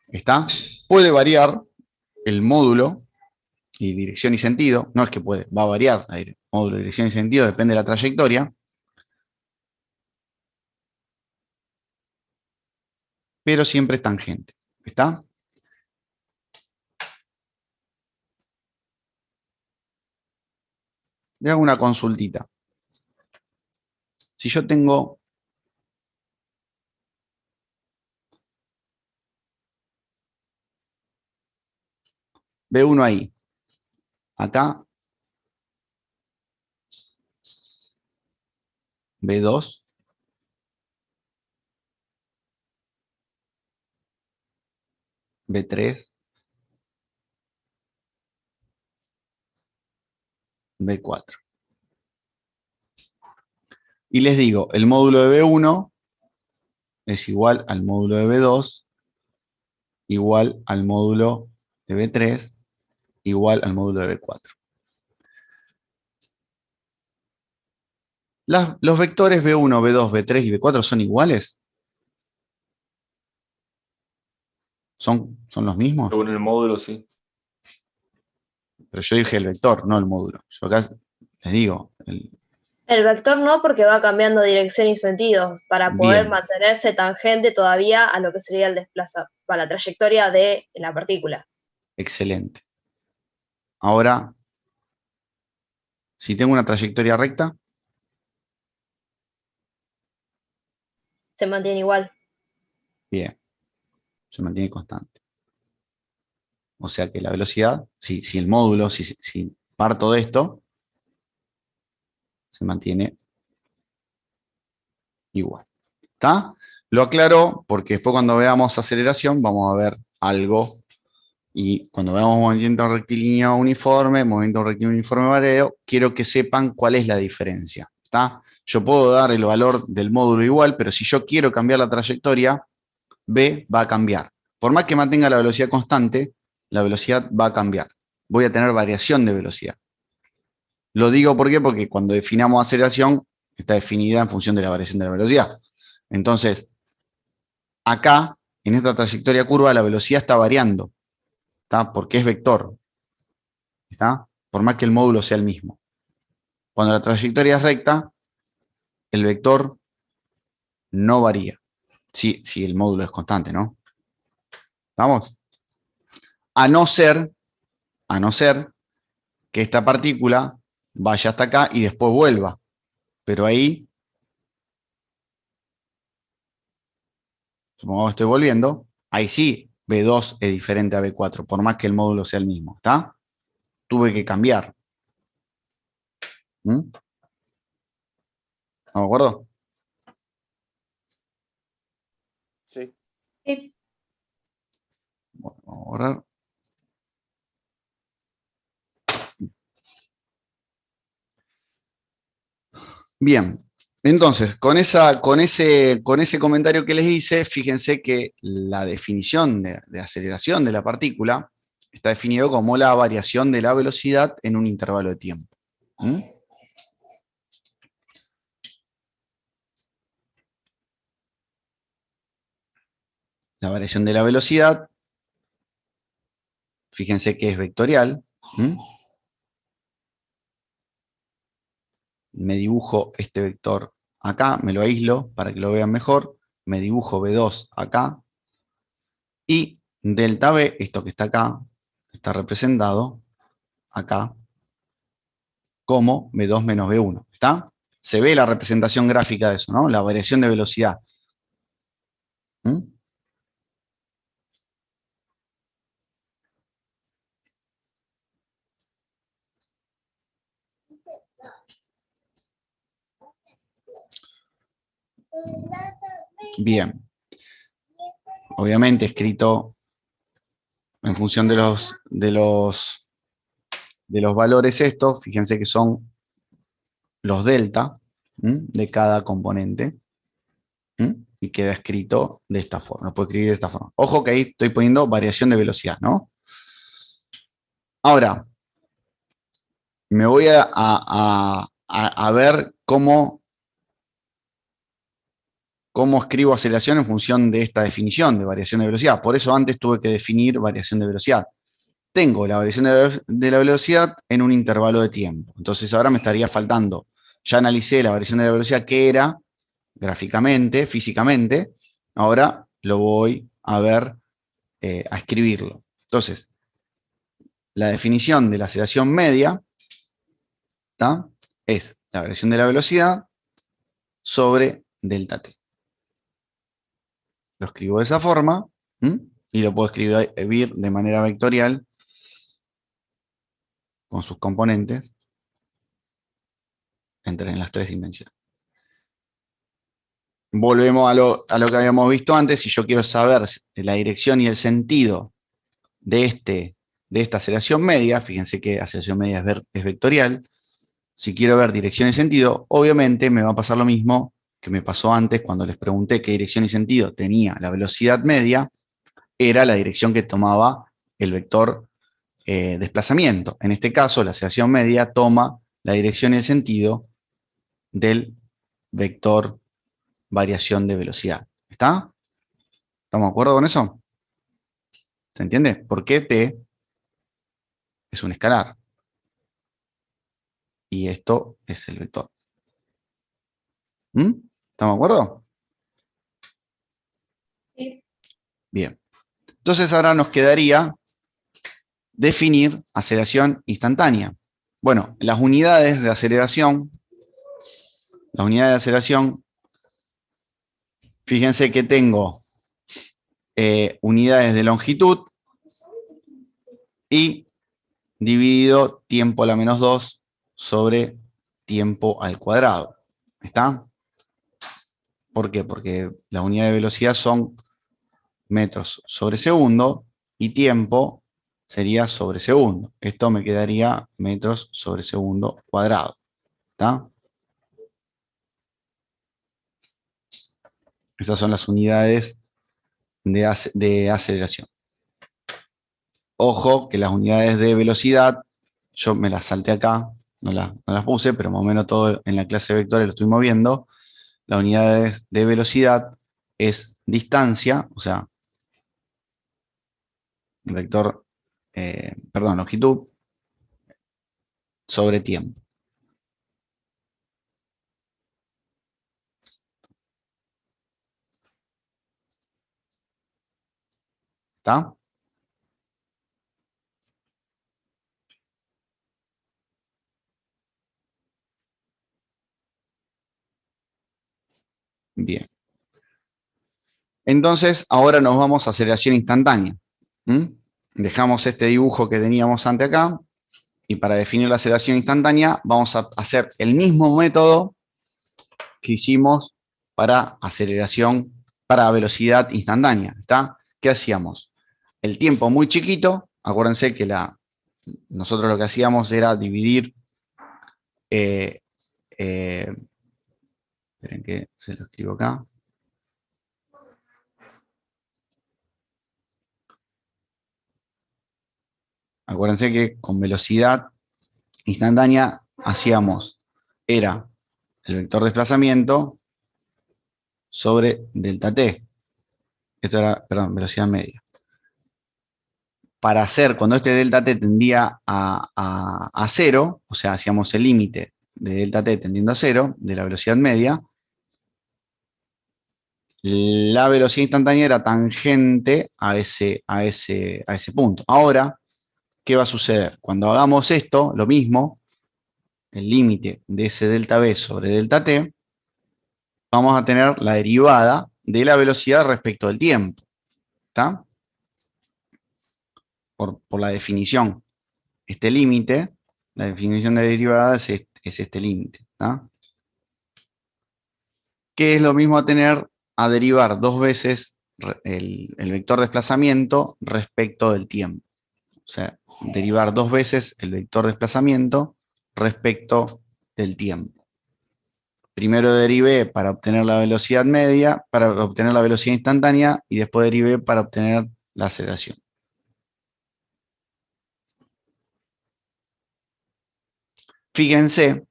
Speaker 1: ¿Está? Puede variar el módulo y dirección y sentido, no es que puede, va a variar el módulo, dirección y sentido, depende de la trayectoria, pero siempre es tangente. ¿Está? Le hago una consultita. Si yo tengo B1 ahí, acá B2, B3, B4. Y les digo, el módulo de B1 es igual al módulo de B2, igual al módulo de B3, igual al módulo de B4. Los vectores B1, B2, B3 y B4 son iguales. ¿Son los mismos?
Speaker 6: Según el módulo, sí.
Speaker 1: Pero yo dije el vector, no el módulo. Yo acá les digo,
Speaker 4: El vector no, porque va cambiando dirección y sentido para poder
Speaker 1: bien,
Speaker 4: mantenerse tangente todavía a lo que sería el desplazamiento, para la trayectoria de la partícula.
Speaker 1: excelente. Ahora, si tengo una trayectoria recta,
Speaker 4: Se mantiene igual.
Speaker 1: bien, se mantiene constante. O sea que la velocidad, si el módulo, si parto de esto, se mantiene igual. ¿Está? Lo aclaro porque después cuando veamos aceleración vamos a ver algo. Y cuando veamos movimiento rectilíneo uniforme, movimiento rectilíneo uniforme variado, quiero que sepan cuál es la diferencia. ¿Está? Yo puedo dar el valor del módulo igual, pero si yo quiero cambiar la trayectoria, B va a cambiar. Por más que mantenga la velocidad constante, la velocidad va a cambiar. Voy a tener variación de velocidad. Lo digo ¿por qué? Porque cuando definamos aceleración, está definida en función de la variación de la velocidad. Entonces, acá, en esta trayectoria curva, la velocidad está variando. ¿Está? Porque es vector. ¿Está? Por más que el módulo sea el mismo. Cuando la trayectoria es recta, el vector no varía. Si el módulo es constante, ¿no? ¿Estamos? A no ser que esta partícula vaya hasta acá y después vuelva. Pero ahí, supongamos que estoy volviendo, ahí sí B2 es diferente a B4, por más que el módulo sea el mismo. ¿Está? Tuve que cambiar. ¿Mm? ¿Estamos de acuerdo?
Speaker 6: Sí.
Speaker 1: Bueno, vamos a borrar. Bien, entonces, con ese comentario que les hice, fíjense que la definición de aceleración de la partícula está definido como la variación de la velocidad en un intervalo de tiempo. ¿Mm? La variación de la velocidad, fíjense que es vectorial. ¿Mm? Me dibujo este vector acá, me lo aíslo para que lo vean mejor, me dibujo B2 acá, y delta B, esto que está acá, está representado acá como B2 menos B1, ¿está? Se ve la representación gráfica de eso, ¿no? La variación de velocidad. ¿Mm? Bien. Obviamente escrito en función de los valores estos, fíjense que son los delta de cada componente. Y queda escrito de esta forma. Lo puedo escribir de esta forma. Ojo que ahí estoy poniendo variación de velocidad, ¿no? Ahora, me voy a ver cómo escribo aceleración en función de esta definición de variación de velocidad. Por eso antes tuve que definir variación de velocidad. Tengo la variación de la velocidad en un intervalo de tiempo. Entonces ahora me estaría faltando. Ya analicé la variación de la velocidad que era gráficamente, físicamente. Ahora lo voy a ver, a escribirlo. Entonces, la definición de la aceleración media, ¿tá? Es la variación de la velocidad sobre delta t. Lo escribo de esa forma, y lo puedo escribir de manera vectorial con sus componentes en las tres dimensiones. Volvemos a lo que habíamos visto antes. Si yo quiero saber la dirección y el sentido de esta aceleración media, fíjense que aceleración media es vectorial, si quiero ver dirección y sentido, obviamente me va a pasar lo mismo que me pasó antes cuando les pregunté qué dirección y sentido tenía la velocidad media, era la dirección que tomaba el vector desplazamiento. En este caso, la aceleración media toma la dirección y el sentido del vector variación de velocidad. ¿Está? ¿Estamos de acuerdo con eso? ¿Se entiende? Porque t es un escalar. Y esto es el vector. ¿Estamos de acuerdo?
Speaker 4: Sí.
Speaker 1: Bien. Entonces ahora nos quedaría definir aceleración instantánea. Bueno, las unidades de aceleración, fíjense que tengo unidades de longitud y dividido tiempo a la menos 2 sobre tiempo al cuadrado. ¿Está? ¿Por qué? Porque las unidades de velocidad son metros sobre segundo y tiempo sería sobre segundo. Esto me quedaría metros sobre segundo cuadrado. ¿Está? Esas son las unidades de aceleración. Ojo que las unidades de velocidad, yo me las salté acá, no las puse, pero más o menos todo en la clase de vectores lo estoy moviendo. Las unidades de velocidad es distancia, o sea, vector, longitud sobre tiempo. ¿Está? Bien. Entonces, ahora nos vamos a aceleración instantánea. Dejamos este dibujo que teníamos antes acá, y para definir la aceleración instantánea vamos a hacer el mismo método que hicimos para velocidad instantánea. ¿Está? ¿Qué hacíamos? El tiempo muy chiquito, acuérdense que nosotros lo que hacíamos era dividir, esperen que se lo escribo acá. Acuérdense que con velocidad instantánea era el vector desplazamiento sobre delta t. Esto era, perdón, velocidad media. Para hacer, cuando este delta t tendía a cero, o sea, hacíamos el límite de delta t tendiendo a cero, de la velocidad media, la velocidad instantánea era tangente a ese punto. Ahora, ¿qué va a suceder? Cuando hagamos esto, lo mismo, el límite de ese delta b sobre delta t, vamos a tener la derivada de la velocidad respecto del tiempo. ¿Está? Por la definición. Este límite, la definición de derivada es este límite. ¿Está? Que es lo mismo a derivar dos veces el vector desplazamiento respecto del tiempo. O sea, derivar dos veces el vector desplazamiento respecto del tiempo. Primero derivé para obtener la velocidad media, para obtener la velocidad instantánea, y después derivé para obtener la aceleración. Fíjense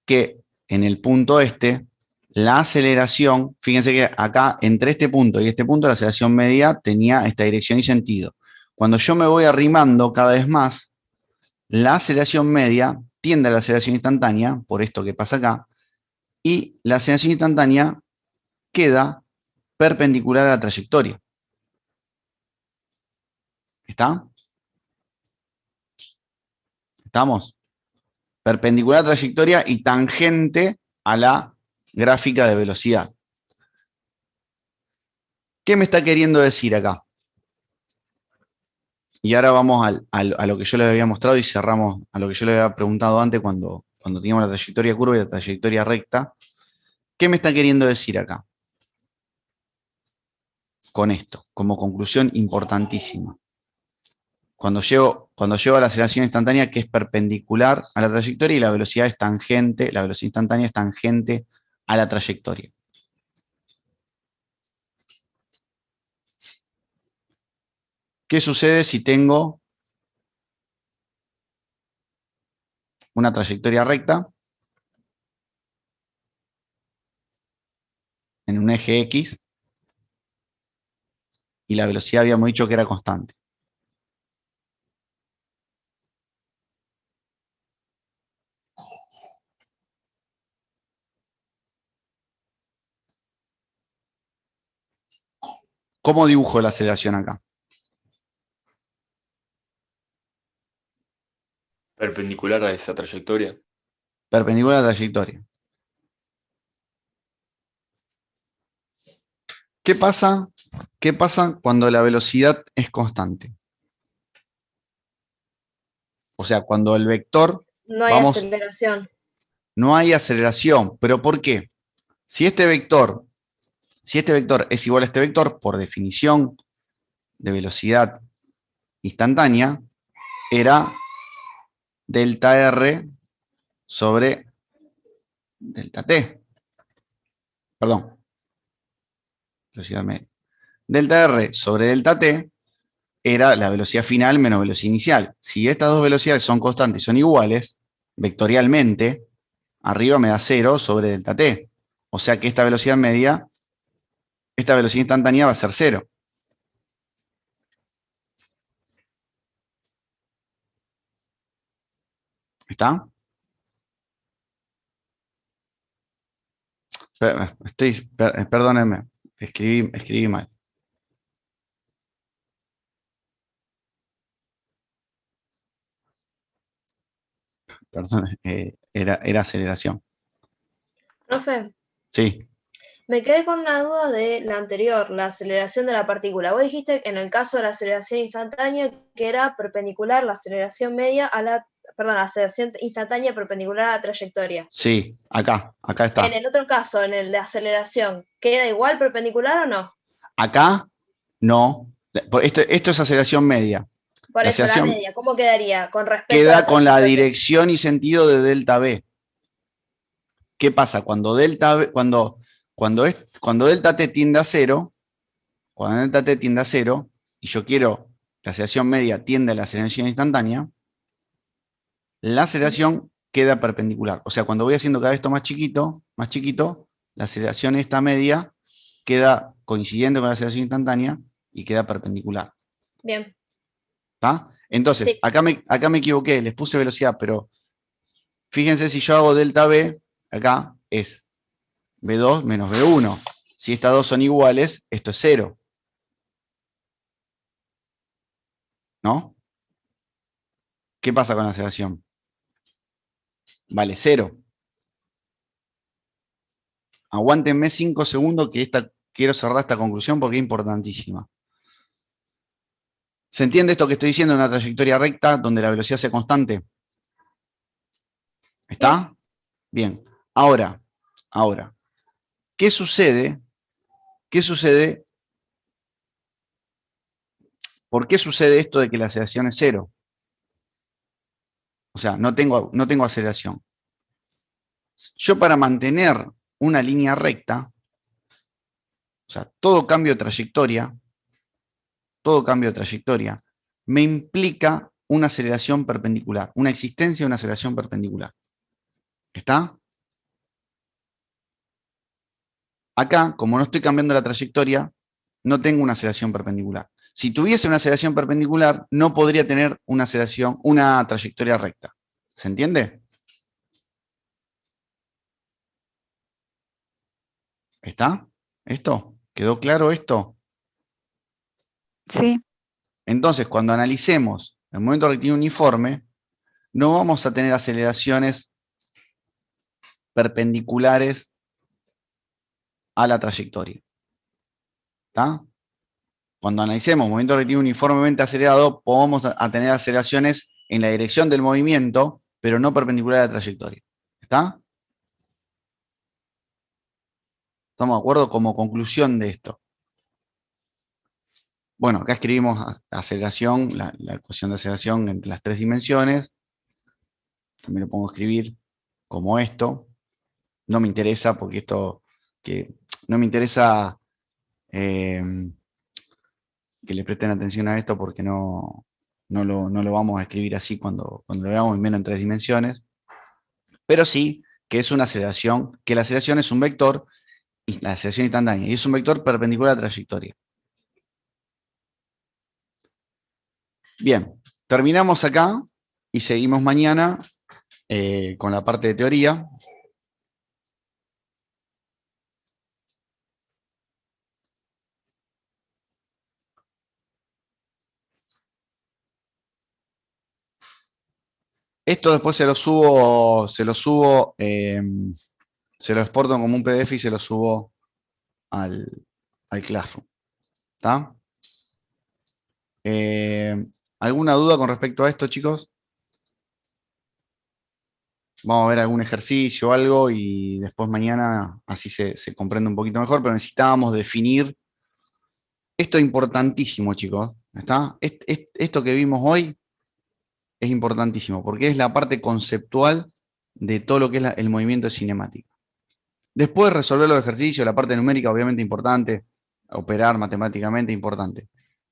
Speaker 1: que en el punto la aceleración, fíjense que acá entre este punto y este punto la aceleración media tenía esta dirección y sentido. Cuando yo me voy arrimando cada vez más, la aceleración media tiende a la aceleración instantánea, por esto que pasa acá, y la aceleración instantánea queda perpendicular a la trayectoria. ¿Está? ¿Estamos? Perpendicular a la trayectoria y tangente a la gráfica de velocidad. ¿Qué me está queriendo decir acá? Y ahora vamos a lo que yo les había mostrado y cerramos a lo que yo les había preguntado antes cuando teníamos la trayectoria curva y la trayectoria recta. ¿Qué me está queriendo decir acá? con esto, como conclusión importantísima. Cuando llego a la aceleración instantánea, que es perpendicular a la trayectoria, y la velocidad es tangente, la velocidad instantánea es tangente a la trayectoria. ¿Qué sucede si tengo una trayectoria recta en un eje X y la velocidad habíamos dicho que era constante? ¿Cómo dibujo la aceleración acá?
Speaker 6: Perpendicular a esa trayectoria.
Speaker 1: Perpendicular a la trayectoria. ¿Qué pasa? ¿Qué pasa cuando la velocidad es constante? O sea, cuando el vector,
Speaker 4: No hay aceleración.
Speaker 1: no hay aceleración. ¿Pero por qué? Si este vector es igual a este vector, por definición de velocidad instantánea, era delta R sobre delta T. Perdón. Velocidad media. Delta R sobre delta T era la velocidad final menos velocidad inicial. Si estas dos velocidades son constantes y son iguales, vectorialmente, arriba me da 0 sobre delta T. O sea que esta velocidad media, esta velocidad instantánea va a ser 0. ¿Está? Perdónenme, escribí mal. Perdón, era aceleración.
Speaker 4: Profe,
Speaker 1: Sí,
Speaker 4: me quedé con una duda de la anterior, la aceleración de la partícula. Vos dijiste que en el caso de la aceleración instantánea que era perpendicular la aceleración media a la, perdón, la aceleración instantánea perpendicular a la trayectoria.
Speaker 1: sí, acá está.
Speaker 4: En el otro caso, en el de aceleración, ¿queda igual perpendicular o no?
Speaker 1: Acá, no. Esto es aceleración media.
Speaker 4: Por
Speaker 1: La
Speaker 4: eso, la
Speaker 1: aceleración
Speaker 4: media, ¿cómo quedaría con respecto a
Speaker 1: queda
Speaker 4: la
Speaker 1: con la
Speaker 4: trayectoria?
Speaker 1: dirección y sentido de delta V. ¿Qué pasa? Cuando delta t tiende a 0, cuando delta t tiende a 0, y yo quiero que la aceleración media tiende a la aceleración instantánea, la aceleración queda perpendicular. O sea, cuando voy haciendo cada vez esto más chiquito, la aceleración esta media queda coincidente con la aceleración instantánea y queda perpendicular.
Speaker 4: Bien.
Speaker 1: ¿Está? Entonces,
Speaker 4: Sí.
Speaker 1: acá me equivoqué, les puse velocidad, pero fíjense si yo hago delta V, acá es V2 menos V1. Si estas dos son iguales, esto es 0. ¿No? ¿Qué pasa con la aceleración? Vale 0. Aguántenme 5 segundos que quiero cerrar esta conclusión porque es importantísima. ¿Se entiende esto que estoy diciendo en una trayectoria recta donde la velocidad sea constante? ¿Está? Bien. Ahora, ¿qué sucede? ¿Qué sucede? ¿Por qué sucede esto de que la aceleración es 0? O sea, no tengo aceleración. Yo para mantener una línea recta, o sea, todo cambio de trayectoria, me implica una aceleración perpendicular, una existencia de una aceleración perpendicular. ¿Está? Acá, como no estoy cambiando la trayectoria, no tengo una aceleración perpendicular. Si tuviese una aceleración perpendicular, no podría tener una trayectoria recta. ¿Se entiende? ¿Está? ¿Esto? ¿Quedó claro esto?
Speaker 7: Sí.
Speaker 1: Entonces, cuando analicemos el momento rectilíneo uniforme, no vamos a tener aceleraciones perpendiculares a la trayectoria. ¿Está? Cuando analicemos movimiento rectilíneo uniformemente acelerado, vamos a tener aceleraciones en la dirección del movimiento, pero no perpendicular a la trayectoria. ¿Está? ¿Estamos de acuerdo como conclusión de esto? Bueno, acá escribimos aceleración, la ecuación de aceleración entre las 3 dimensiones. También lo pongo a escribir como esto. No me interesa porque no me interesa que le presten atención a esto porque no lo vamos a escribir así cuando lo veamos, menos en 3 dimensiones. Pero sí que es una aceleración, que la aceleración es un vector, y la aceleración instantánea, y es un vector perpendicular a la trayectoria. Bien, terminamos acá y seguimos mañana con la parte de teoría. Esto después se lo exporto como un PDF y se lo subo al Classroom. ¿Está? ¿Alguna duda con respecto a esto, chicos? Vamos a ver algún ejercicio o algo y después mañana así se comprende un poquito mejor, pero necesitábamos definir. Esto es importantísimo, chicos. ¿Está? Esto que vimos hoy es importantísimo porque es la parte conceptual de todo lo que es el movimiento cinemático. Después resolver los ejercicios, la parte numérica obviamente importante, operar matemáticamente importante.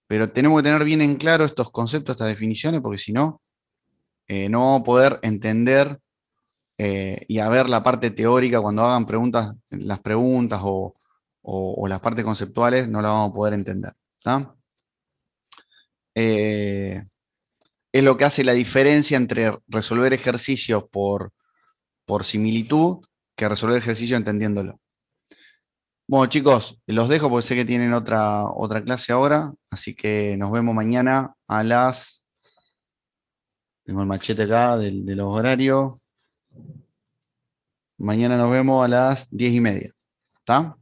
Speaker 1: Pero tenemos que tener bien en claro estos conceptos, estas definiciones, porque si no, no vamos a poder entender y a ver la parte teórica cuando hagan las preguntas o las partes conceptuales, no la vamos a poder entender. ¿Está? Es lo que hace la diferencia entre resolver ejercicios por similitud que resolver ejercicio entendiéndolo. Bueno, chicos, los dejo porque sé que tienen otra clase ahora, así que nos vemos mañana a las... Tengo el machete acá de los horarios. Mañana nos vemos a las 10:30. ¿Está?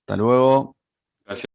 Speaker 1: Hasta luego.